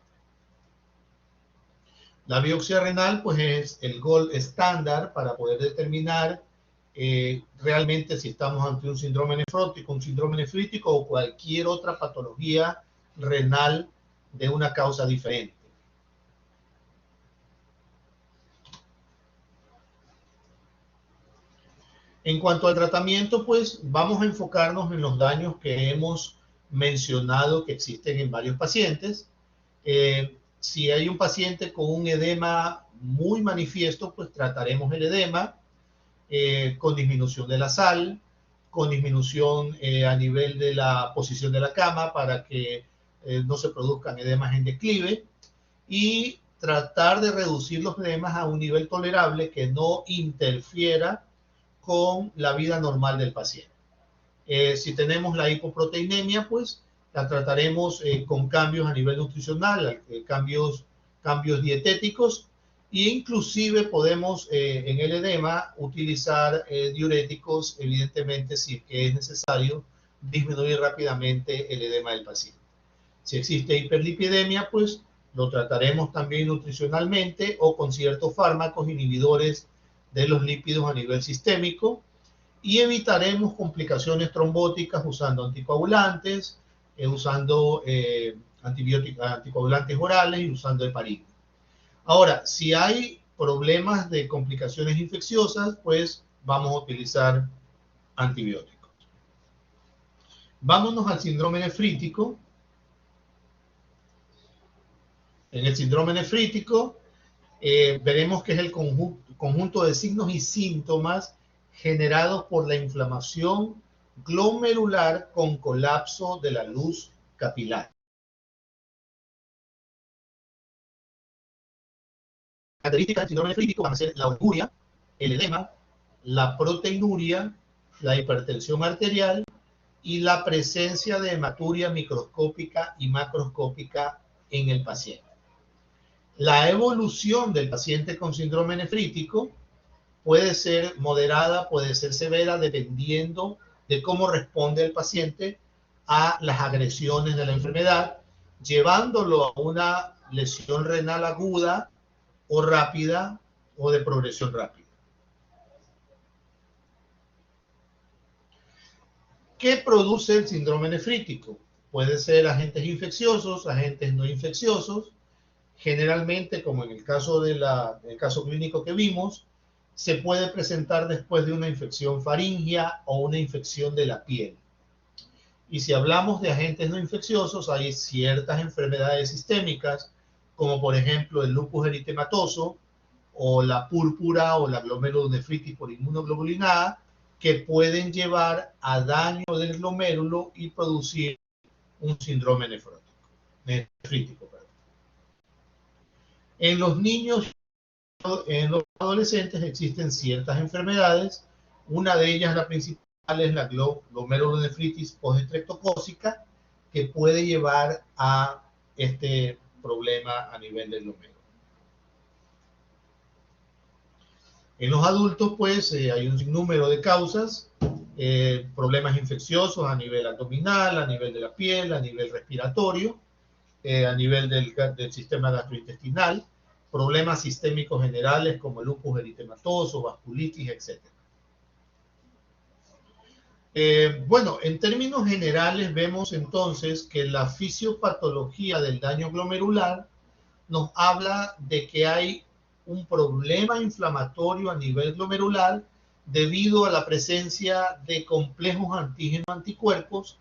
La biopsia renal, pues, es el gold estándar para poder determinar realmente si estamos ante un síndrome nefrítico o cualquier otra patología renal de una causa diferente. En cuanto al tratamiento, pues vamos a enfocarnos en los daños que hemos mencionado que existen en varios pacientes. Si hay un paciente con un edema muy manifiesto, pues trataremos el edema con disminución de la sal, con disminución a nivel de la posición de la cama para que no se produzcan edemas en declive, y tratar de reducir los edemas a un nivel tolerable que no interfiera con la vida normal del paciente. Si tenemos la hipoproteinemia, pues la trataremos con cambios a nivel nutricional, cambios dietéticos, e inclusive podemos en el edema utilizar diuréticos, evidentemente si es que es necesario disminuir rápidamente el edema del paciente. Si existe hiperlipidemia, pues lo trataremos también nutricionalmente o con ciertos fármacos inhibidores de los lípidos a nivel sistémico, y evitaremos complicaciones trombóticas usando anticoagulantes, usando anticoagulantes orales y usando heparina. Ahora, si hay problemas de complicaciones infecciosas, pues vamos a utilizar antibióticos. Vámonos al síndrome nefrítico. En el síndrome nefrítico veremos que es el conjunto de signos y síntomas generados por la inflamación glomerular con colapso de la luz capilar. Las características del síndrome nefrítico van a ser la oliguria, el edema, la proteinuria, la hipertensión arterial y la presencia de hematuria microscópica y macroscópica en el paciente. La evolución del paciente con síndrome nefrítico puede ser moderada, puede ser severa, dependiendo de cómo responde el paciente a las agresiones de la enfermedad, llevándolo a una lesión renal aguda o rápida o de progresión rápida. ¿Qué produce el síndrome nefrítico? Puede ser agentes infecciosos, agentes no infecciosos. Generalmente, como en el caso del caso clínico que vimos, se puede presentar después de una infección faríngea o una infección de la piel. Y si hablamos de agentes no infecciosos, hay ciertas enfermedades sistémicas, como por ejemplo el lupus eritematoso, o la púrpura o la glomerulonefritis por inmunoglobulina A, que pueden llevar a daño del glomérulo y producir un síndrome nefrítico. En los niños, en los adolescentes existen ciertas enfermedades. Una de ellas, la principal, es la glomerulonefritis postestreptocócica, que puede llevar a este problema a nivel del glomérulo. En los adultos, pues, hay un sinnúmero de causas, problemas infecciosos a nivel abdominal, a nivel de la piel, a nivel respiratorio, a nivel del sistema gastrointestinal, problemas sistémicos generales como el lupus eritematoso, vasculitis, etc. Bueno, en términos generales vemos entonces que la fisiopatología del daño glomerular nos habla de que hay un problema inflamatorio a nivel glomerular debido a la presencia de complejos antígeno-anticuerpos,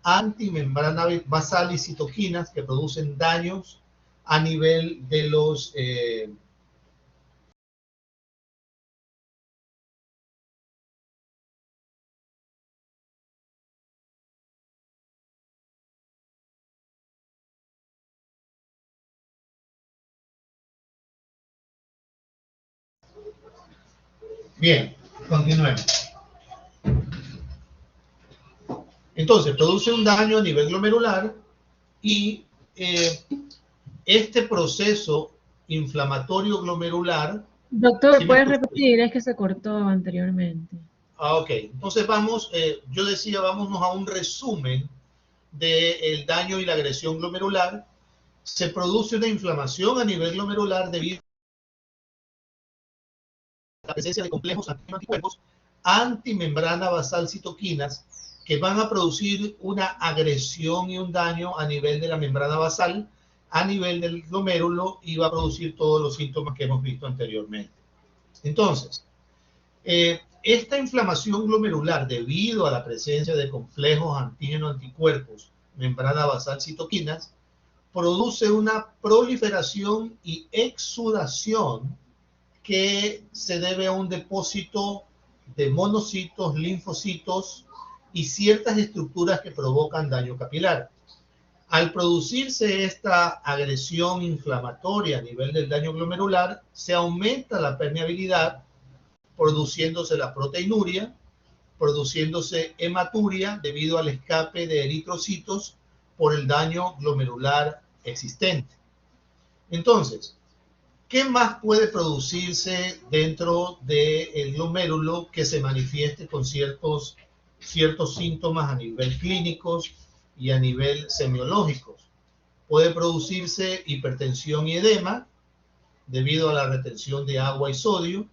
antimembrana basal y citoquinas que producen daños a nivel de los Bien, continuemos. Entonces, produce un daño a nivel glomerular y este proceso inflamatorio glomerular... Doctor, ¿sí ¿puedes repetir? Es que se cortó anteriormente. Ok. Entonces vamos, yo decía, vámonos a un resumen del daño y la agresión glomerular. Se produce una inflamación a nivel glomerular debido a la presencia de complejos anticuerpos, antimembrana basal citoquinas, que van a producir una agresión y un daño a nivel de la membrana basal, a nivel del glomérulo, y va a producir todos los síntomas que hemos visto anteriormente. Entonces, esta inflamación glomerular, debido a la presencia de complejos antígeno-anticuerpos, membrana basal citoquinas, produce una proliferación y exudación que se debe a un depósito de monocitos, linfocitos y ciertas estructuras que provocan daño capilar. Al producirse esta agresión inflamatoria a nivel del daño glomerular, se aumenta la permeabilidad, produciéndose la proteinuria, produciéndose hematuria debido al escape de eritrocitos por el daño glomerular existente. Entonces, ¿qué más puede producirse dentro del glomérulo que se manifieste con ciertos síntomas a nivel clínicos y a nivel semiológicos? Puede producirse hipertensión y edema debido a la retención de agua y sodio.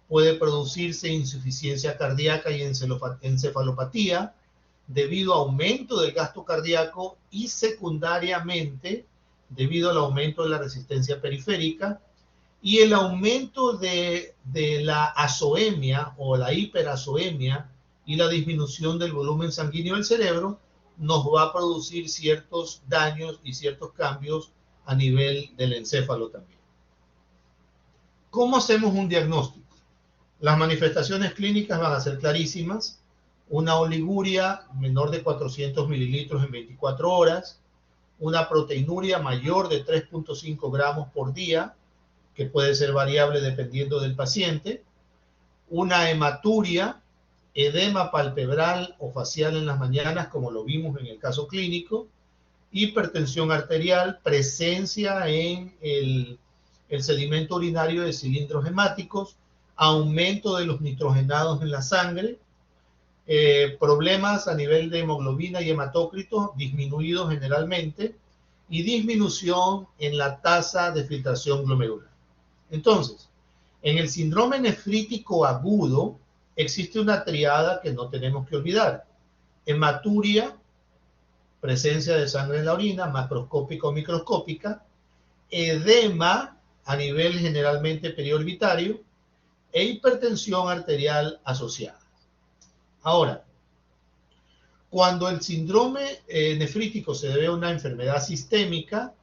Puede producirse insuficiencia cardíaca y encefalopatía debido a aumento del gasto cardíaco y secundariamente debido al aumento de la resistencia periférica y el aumento de la azoemia o la hiperazoemia y la disminución del volumen sanguíneo del cerebro nos va a producir ciertos daños y ciertos cambios a nivel del encéfalo también. ¿Cómo hacemos un diagnóstico? Las manifestaciones clínicas van a ser clarísimas. Una oliguria menor de 400 mililitros en 24 horas, una proteinuria mayor de 3.5 gramos por día, que puede ser variable dependiendo del paciente, una hematuria, edema palpebral o facial en las mañanas, como lo vimos en el caso clínico, hipertensión arterial, presencia en el sedimento urinario de cilindros hemáticos, aumento de los nitrogenados en la sangre, problemas a nivel de hemoglobina y hematócrito disminuidos generalmente, y disminución en la tasa de filtración glomerular. Entonces, en el síndrome nefrítico agudo existe una triada que no tenemos que olvidar: hematuria, presencia de sangre en la orina, macroscópica o microscópica, edema a nivel generalmente periorbitario e hipertensión arterial asociada. Ahora, cuando el síndrome nefrítico se debe a una enfermedad sistémica,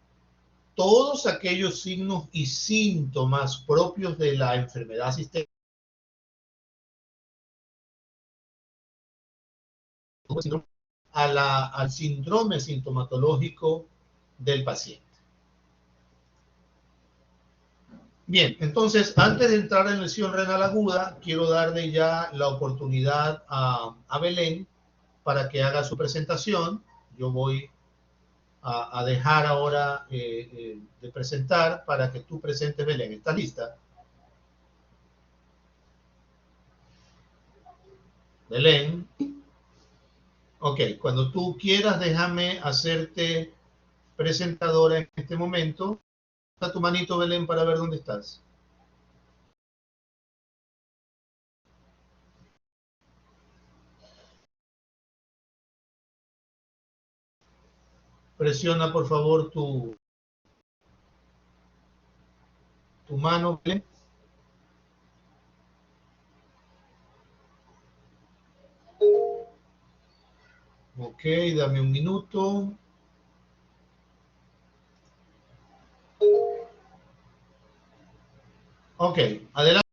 todos aquellos signos y síntomas propios de la enfermedad sistémica al síndrome sintomatológico del paciente. Bien, entonces, antes de entrar en lesión renal aguda, quiero darle ya la oportunidad a Belén para que haga su presentación. Yo voy a dejar ahora de presentar para que tú presentes, Belén. ¿Estás lista? Belén. Ok, cuando tú quieras, déjame hacerte presentadora en este momento. Da tu manito, Belén, para ver dónde estás. Presiona, por favor, tu mano, Belén. Ok, dame un minuto. Ok, adelante.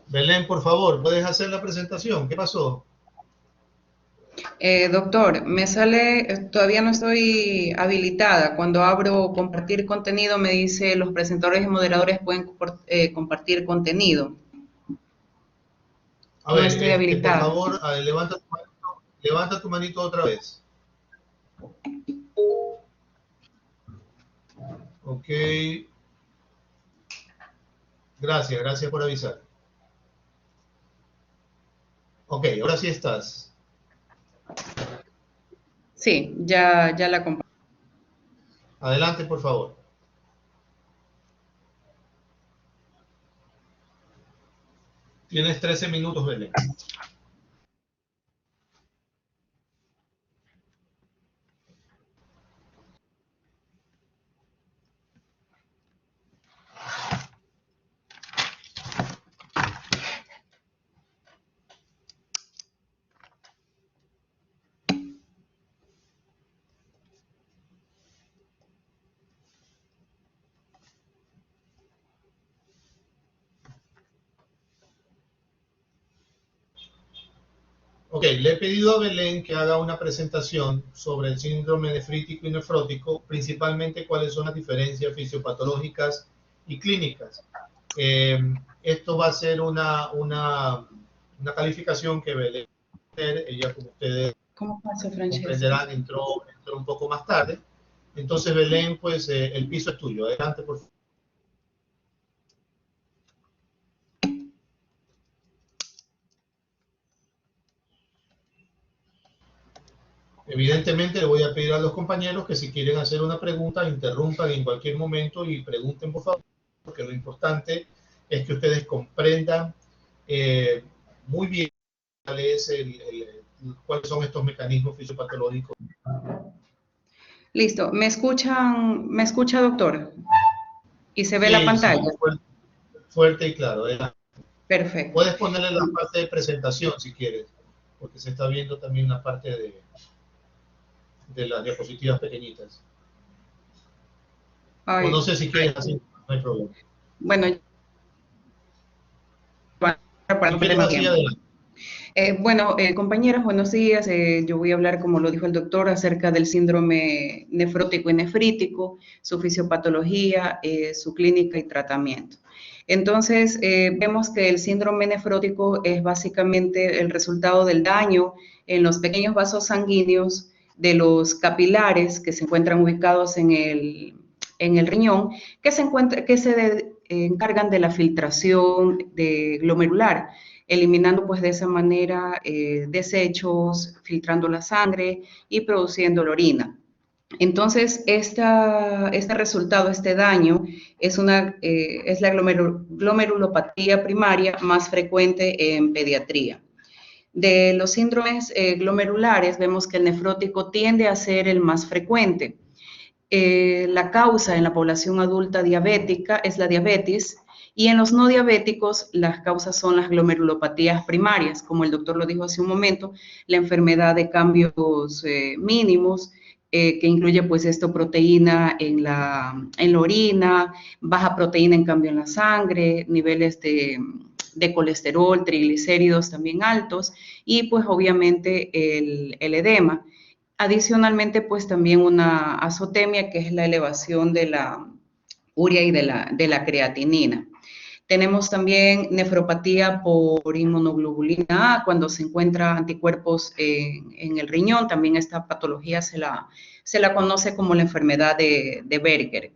Belén, por favor, ¿puedes hacer la presentación? ¿Qué pasó? Doctor, me sale, todavía no estoy habilitada. Cuando abro compartir contenido me dice los presentadores y moderadores pueden compartir contenido. A No ver, estoy por habilitada. favor, levanta tu manito otra vez. Ok. Gracias por avisar. Ok, ahora sí estás. Sí, ya la comparto. Adelante, por favor. Tienes 13 minutos, Belén. Ok, le he pedido a Belén que haga una presentación sobre el síndrome nefrítico y nefrótico, principalmente cuáles son las diferencias fisiopatológicas y clínicas. Esto va a ser una calificación que Belén, ella como ustedes ¿Cómo pasó, Francesca? comprenderán, entró un poco más tarde. Entonces, Belén, pues el piso es tuyo. Adelante, por favor. Evidentemente le voy a pedir a los compañeros que si quieren hacer una pregunta, interrumpan en cualquier momento y pregunten, por favor, porque lo importante es que ustedes comprendan muy bien cuáles son estos mecanismos fisiopatológicos. Listo. ¿Me escucha, doctor? ¿Y se ve la pantalla? Sí, fuerte y claro. Perfecto. Puedes ponerle la parte de presentación si quieres, porque se está viendo también la parte de las diapositivas pequeñitas. Ay, O no sé si quieres así, no hay problema. bueno, para Si no quieres perder más así, tiempo. adelante. Compañeros, buenos días. Yo voy a hablar, como lo dijo el doctor, acerca del síndrome nefrótico y nefrítico, su fisiopatología, su clínica y tratamiento. Entonces, vemos que el síndrome nefrótico es básicamente el resultado del daño en los pequeños vasos sanguíneos de los capilares que se encuentran ubicados en el riñón, que se encargan de la filtración glomerular, eliminando pues de esa manera desechos, filtrando la sangre y produciendo la orina. Entonces, este resultado, este daño, es la glomerulopatía primaria más frecuente en pediatría. De los síndromes glomerulares, vemos que el nefrótico tiende a ser el más frecuente. La causa en la población adulta diabética es la diabetes, y en los no diabéticos las causas son las glomerulopatías primarias, como el doctor lo dijo hace un momento, la enfermedad de cambios mínimos, que incluye pues proteína en la orina, baja proteína en cambio en la sangre, niveles de colesterol, triglicéridos también altos, y pues obviamente el edema. Adicionalmente pues también una azotemia, que es la elevación de la urea y de la creatinina. Tenemos también nefropatía por inmunoglobulina A, cuando se encuentran anticuerpos en el riñón. También esta patología se la conoce como la enfermedad de Berger.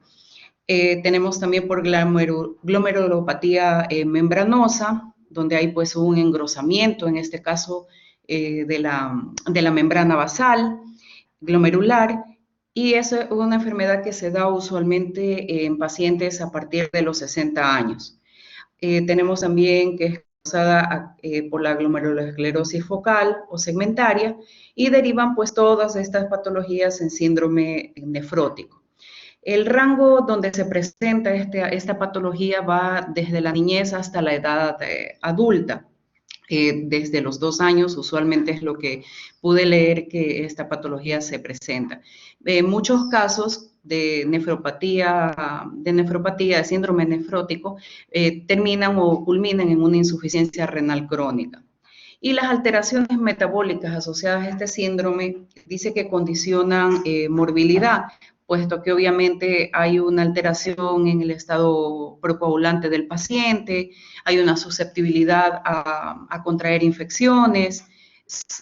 Tenemos también por glomerulopatía membranosa, donde hay pues un engrosamiento, en este caso de la membrana basal glomerular, y es una enfermedad que se da usualmente en pacientes a partir de los 60 años. Tenemos también que es causada por la glomerulosclerosis focal o segmentaria, y derivan pues todas estas patologías en síndrome nefrótico. El rango donde se presenta esta patología va desde la niñez hasta la edad adulta. Desde los 2 años usualmente es lo que pude leer que esta patología se presenta. Muchos casos de nefropatía, de síndrome nefrótico, terminan o culminan en una insuficiencia renal crónica. Y las alteraciones metabólicas asociadas a este síndrome dice que condicionan morbilidad, puesto que obviamente hay una alteración en el estado procoagulante del paciente, hay una susceptibilidad a contraer infecciones,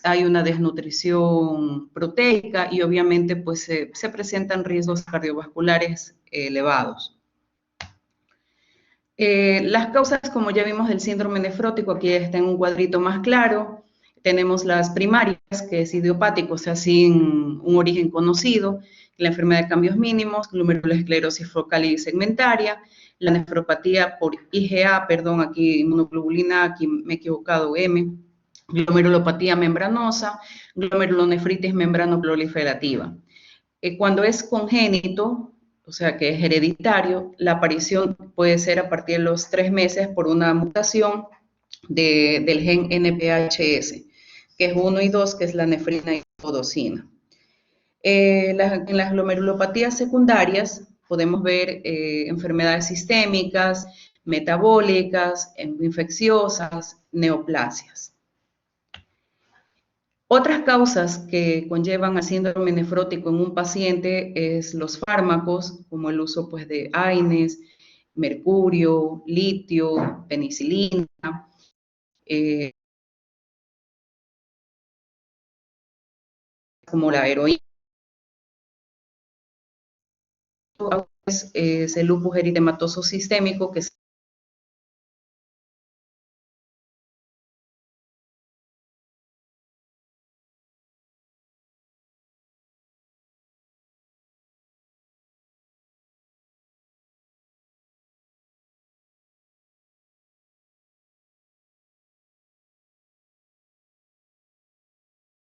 hay una desnutrición proteica y obviamente pues se presentan riesgos cardiovasculares elevados. Las causas, como ya vimos, del síndrome nefrótico, aquí está en un cuadrito más claro. Tenemos las primarias, que es idiopático, o sea, sin un origen conocido, la enfermedad de cambios mínimos, glomerulosclerosis focal y segmentaria, la nefropatía por IgA, perdón, aquí inmunoglobulina, aquí me he equivocado, M, glomerulopatía membranosa, glomerulonefritis membranoproliferativa. Cuando es congénito, o sea que es hereditario, la aparición puede ser a partir de los 3 meses por una mutación del gen NPHS, que es 1 y 2, que es la nefrina y podosina. En las glomerulopatías secundarias podemos ver enfermedades sistémicas, metabólicas, infecciosas, neoplasias. Otras causas que conllevan a síndrome nefrótico en un paciente es los fármacos, como el uso pues, de AINES, mercurio, litio, penicilina, como la heroína. Es el lupus eritematoso sistémico, que es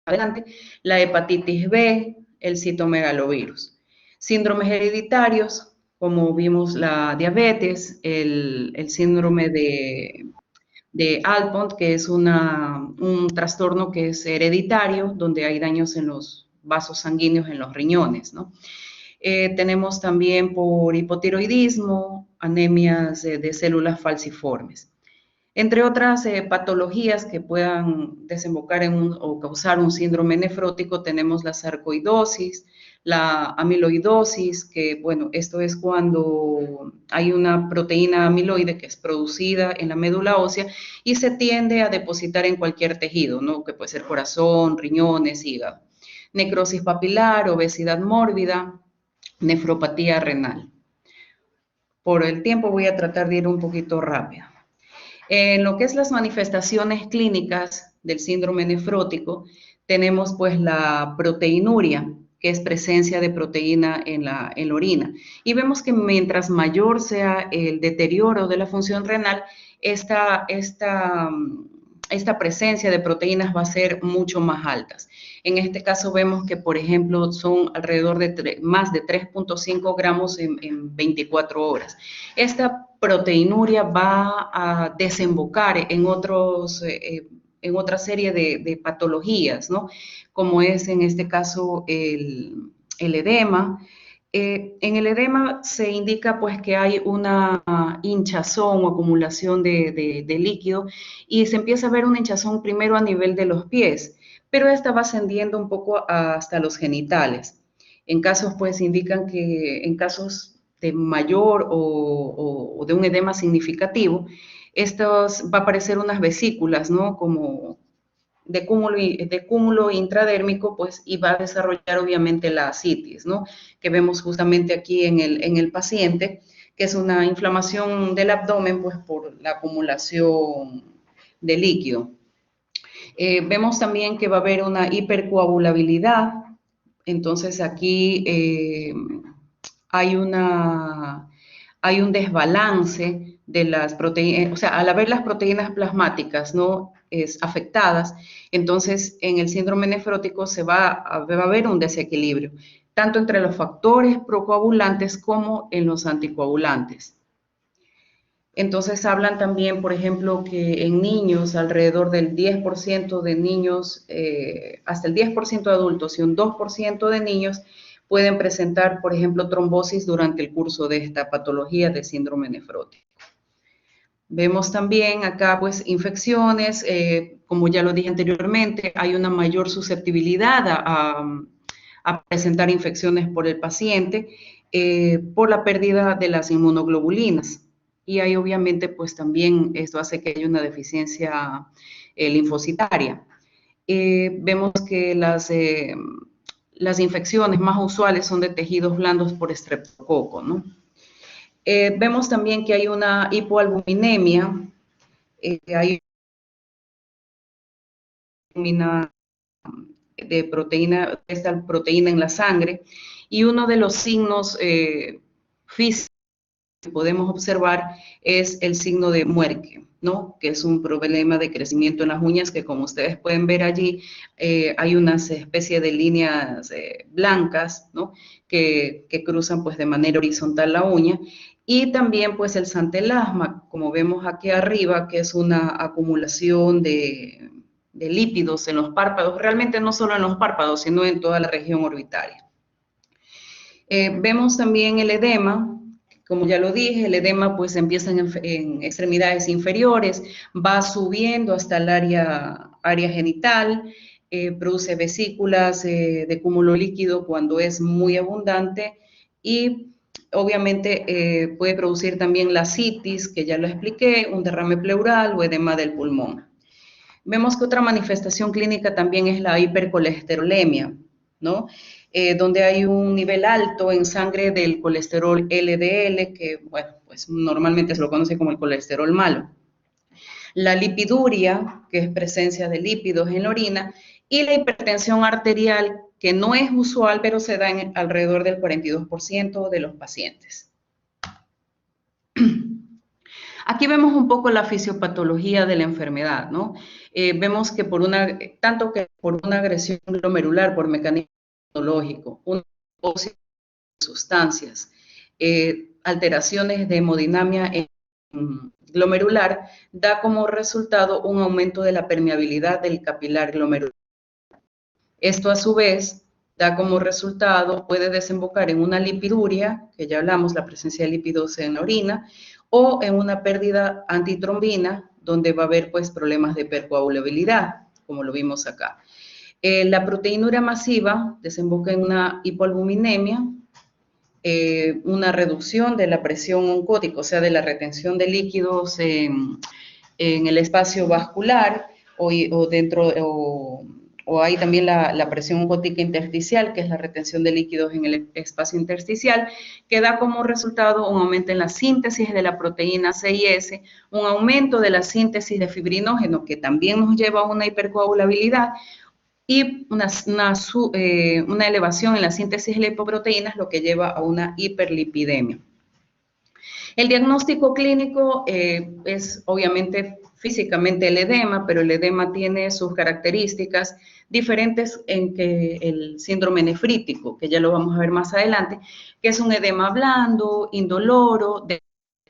adelante, la hepatitis B, el citomegalovirus. Síndromes hereditarios, como vimos la diabetes, el síndrome de Alport, que es un trastorno que es hereditario, donde hay daños en los vasos sanguíneos en los riñones, ¿no? Tenemos también por hipotiroidismo, anemias de células falciformes. Entre otras patologías que puedan desembocar o causar un síndrome nefrótico, tenemos la sarcoidosis, la amiloidosis, que bueno, esto es cuando hay una proteína amiloide que es producida en la médula ósea y se tiende a depositar en cualquier tejido, ¿no? Que puede ser corazón, riñones, hígado. Necrosis papilar, obesidad mórbida, nefropatía renal. Por el tiempo voy a tratar de ir un poquito rápido. En lo que es las manifestaciones clínicas del síndrome nefrótico, tenemos pues la proteinuria, que es presencia de proteína en la orina. Y vemos que mientras mayor sea el deterioro de la función renal, esta presencia de proteínas va a ser mucho más altas. En este caso vemos que, por ejemplo, son alrededor de más de 3.5 gramos en 24 horas. Esta proteinuria va a desembocar en otra serie de patologías, ¿no? Como es en este caso el edema. En el edema se indica pues que hay una hinchazón o acumulación de líquido y se empieza a ver una hinchazón primero a nivel de los pies, pero esta va ascendiendo un poco hasta los genitales. En casos pues indican que en casos de mayor o de un edema significativo, va a aparecer unas vesículas, ¿no? Como de cúmulo intradérmico, pues, y va a desarrollar obviamente la ascitis, ¿no? Que vemos justamente aquí en el paciente, que es una inflamación del abdomen, pues, por la acumulación de líquido. Vemos también que va a haber una hipercoagulabilidad, entonces aquí hay un desbalance de las proteínas, o sea, al haber las proteínas plasmáticas no afectadas, entonces en el síndrome nefrótico va a haber un desequilibrio, tanto entre los factores procoagulantes como en los anticoagulantes. Entonces hablan también, por ejemplo, que en niños, alrededor del 10% de niños, hasta el 10% de adultos y un 2% de niños pueden presentar, por ejemplo, trombosis durante el curso de esta patología de síndrome nefrótico. Vemos también acá, pues, infecciones, como ya lo dije anteriormente, hay una mayor susceptibilidad a presentar infecciones por el paciente por la pérdida de las inmunoglobulinas. Y ahí obviamente, pues, también esto hace que haya una deficiencia linfocitaria. Vemos que las infecciones más usuales son de tejidos blandos por estreptococo, ¿no? Vemos también que hay una hipoalbuminemia, hay una de proteína, esta proteína en la sangre, y uno de los signos físicos que podemos observar es el signo de Muerque, ¿no? Que es un problema de crecimiento en las uñas que, como ustedes pueden ver allí, hay unas especie de líneas blancas, ¿no? Que cruzan pues de manera horizontal la uña. Y también pues el santelasma, como vemos aquí arriba, que es una acumulación de lípidos en los párpados, realmente no solo en los párpados, sino en toda la región orbitaria. Vemos también el edema. Como ya lo dije, el edema pues empieza en extremidades inferiores, va subiendo hasta el área genital, produce vesículas de cúmulo líquido cuando es muy abundante y obviamente puede producir también la ascitis, que ya lo expliqué, un derrame pleural o edema del pulmón. Vemos que otra manifestación clínica también es la hipercolesterolemia, ¿no? Donde hay un nivel alto en sangre del colesterol LDL, que, bueno, pues normalmente se lo conoce como el colesterol malo. La lipiduria, que es presencia de lípidos en la orina, y la hipertensión arterial, que no es usual, pero se da en alrededor del 42% de los pacientes. Aquí vemos un poco la fisiopatología de la enfermedad, ¿no? Vemos que tanto que por una agresión glomerular, por mecanismo patológico, una depósito de sustancias, alteraciones de hemodinamia glomerular, da como resultado un aumento de la permeabilidad del capilar glomerular. Esto a su vez da como resultado, puede desembocar en una lipiduria, que ya hablamos, la presencia de lípidos en la orina, o en una pérdida antitrombina, donde va a haber pues problemas de hipercoagulabilidad, como lo vimos acá. La proteinúria masiva desemboca en una hipoalbuminemia, una reducción de la presión oncótica, o sea, de la retención de líquidos en el espacio vascular o hay también la presión oncótica intersticial, que es la retención de líquidos en el espacio intersticial, que da como resultado un aumento en la síntesis de la proteína CIS, un aumento de la síntesis de fibrinógeno, que también nos lleva a una hipercoagulabilidad, y una elevación en la síntesis de lipoproteínas, lo que lleva a una hiperlipidemia. El diagnóstico clínico es obviamente físicamente el edema, pero el edema tiene sus características diferentes en que el síndrome nefrítico, que ya lo vamos a ver más adelante, que es un edema blando, indoloro, de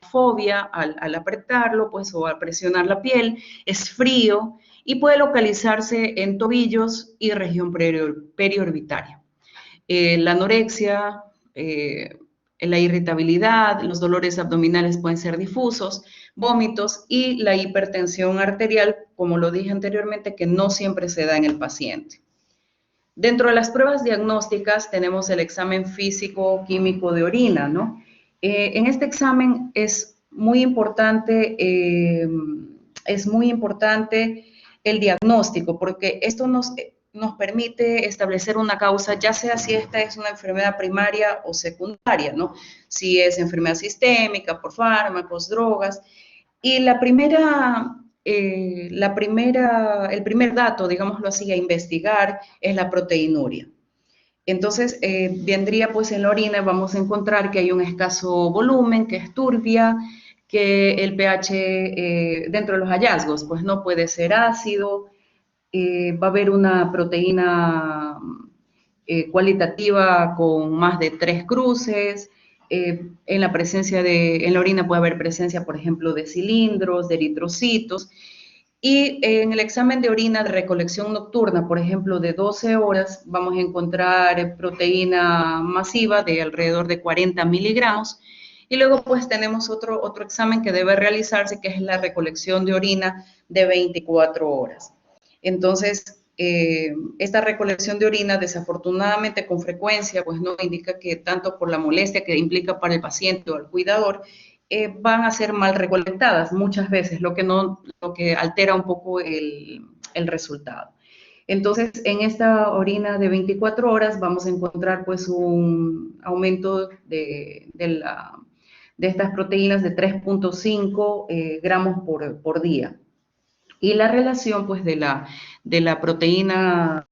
fobia al apretarlo, pues, o al presionar la piel, es frío y puede localizarse en tobillos y región periorbitaria. La anorexia, la irritabilidad, los dolores abdominales pueden ser difusos, vómitos y la hipertensión arterial, como lo dije anteriormente, que no siempre se da en el paciente. Dentro de las pruebas diagnósticas tenemos el examen físico-químico de orina, ¿no? En este examen es muy importante el diagnóstico, porque esto nos permite establecer una causa, ya sea si esta es una enfermedad primaria o secundaria, ¿no? Si es enfermedad sistémica, por fármacos, drogas. Y el primer dato, digámoslo así, a investigar es la proteinuria. Entonces, vendría pues en la orina, vamos a encontrar que hay un escaso volumen, que es turbia, que el pH dentro de los hallazgos pues no puede ser ácido, va a haber una proteína cualitativa con más de 3 cruces, en la orina puede haber presencia, por ejemplo, de cilindros, de eritrocitos, y en el examen de orina de recolección nocturna, por ejemplo, de 12 horas, vamos a encontrar proteína masiva de alrededor de 40 miligramos, y luego pues tenemos otro examen que debe realizarse, que es la recolección de orina de 24 horas. Entonces, esta recolección de orina, desafortunadamente con frecuencia, pues no indica que tanto por la molestia que implica para el paciente o el cuidador, van a ser mal recolectadas muchas veces, lo que altera un poco el resultado. Entonces, en esta orina de 24 horas vamos a encontrar pues un aumento de estas proteínas de 3.5 gramos por día. Y la relación pues de la proteína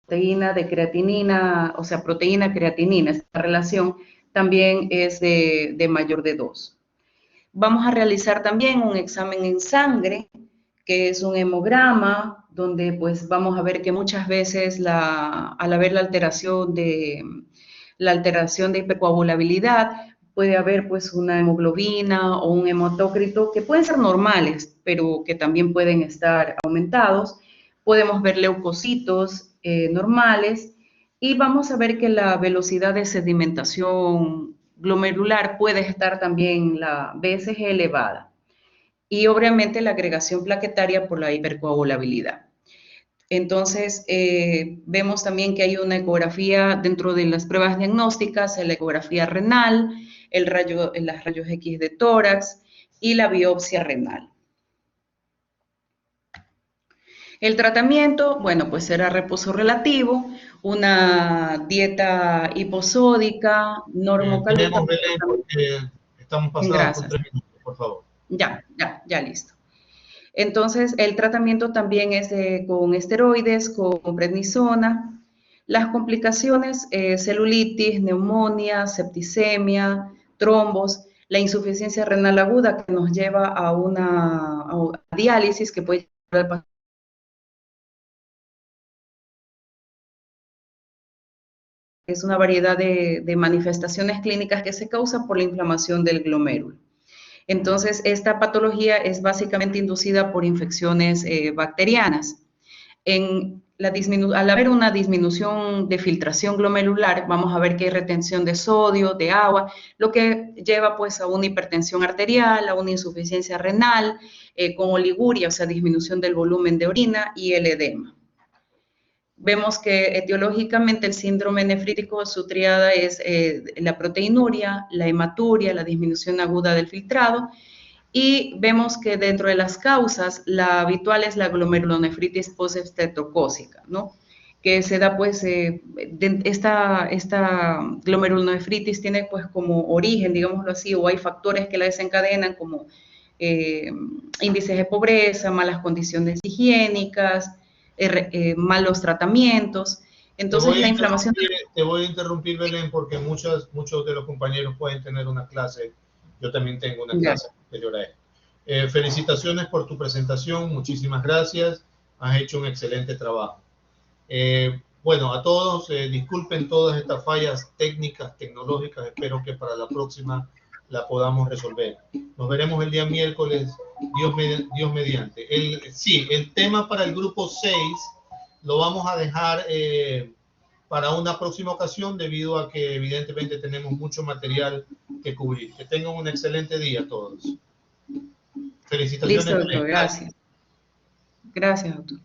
de creatinina, o sea, proteína-creatinina, esta relación también es de mayor de 2. Vamos a realizar también un examen en sangre, que es un hemograma, donde pues vamos a ver que muchas veces al haber la alteración de hipercoagulabilidad, puede haber pues una hemoglobina o un hematócrito que pueden ser normales, pero que también pueden estar aumentados. Podemos ver leucocitos normales y vamos a ver que la velocidad de sedimentación glomerular puede estar también la BSG elevada. Y obviamente la agregación plaquetaria por la hipercoagulabilidad. Entonces, vemos también que hay una ecografía dentro de las pruebas diagnósticas, la ecografía renal, las rayos X de tórax y la biopsia renal. El tratamiento, bueno, pues será reposo relativo, una dieta hiposódica, normocalórica. Estamos pasados por 3 minutos, por favor. Ya, listo. Entonces, el tratamiento también es con esteroides, con prednisona. Las complicaciones, celulitis, neumonía, septicemia, trombos, la insuficiencia renal aguda que nos lleva a diálisis que puede llevar al paciente. Es una variedad de manifestaciones clínicas que se causan por la inflamación del glomérulo. Entonces, esta patología es básicamente inducida por infecciones bacterianas. En al haber una disminución de filtración glomerular, vamos a ver que hay retención de sodio, de agua, lo que lleva pues a una hipertensión arterial, a una insuficiencia renal, con oliguria, o sea, disminución del volumen de orina y el edema. Vemos que etiológicamente el síndrome nefrítico, su triada es la proteinuria, la hematuria, la disminución aguda del filtrado, y vemos que dentro de las causas, la habitual es la glomerulonefritis post-estreptocócica, ¿no? Que se da, pues, esta glomerulonefritis tiene, pues, como origen, digámoslo así, o hay factores que la desencadenan, como índices de pobreza, malas condiciones higiénicas, malos tratamientos. Entonces, la inflamación... Te voy a interrumpir, Belén, porque muchos de los compañeros pueden tener una clase. Yo también tengo una clase anterior a esto. Felicitaciones por tu presentación, muchísimas gracias, has hecho un excelente trabajo. Bueno, a todos, disculpen todas estas fallas técnicas, tecnológicas, espero que para la próxima la podamos resolver. Nos veremos el día miércoles, Dios mediante. El tema para el grupo 6 lo vamos a dejar para una próxima ocasión, debido a que evidentemente tenemos mucho material que cubrir. Que tengan un excelente día todos. Felicitaciones. Listo, doctor, gracias. Gracias, doctor.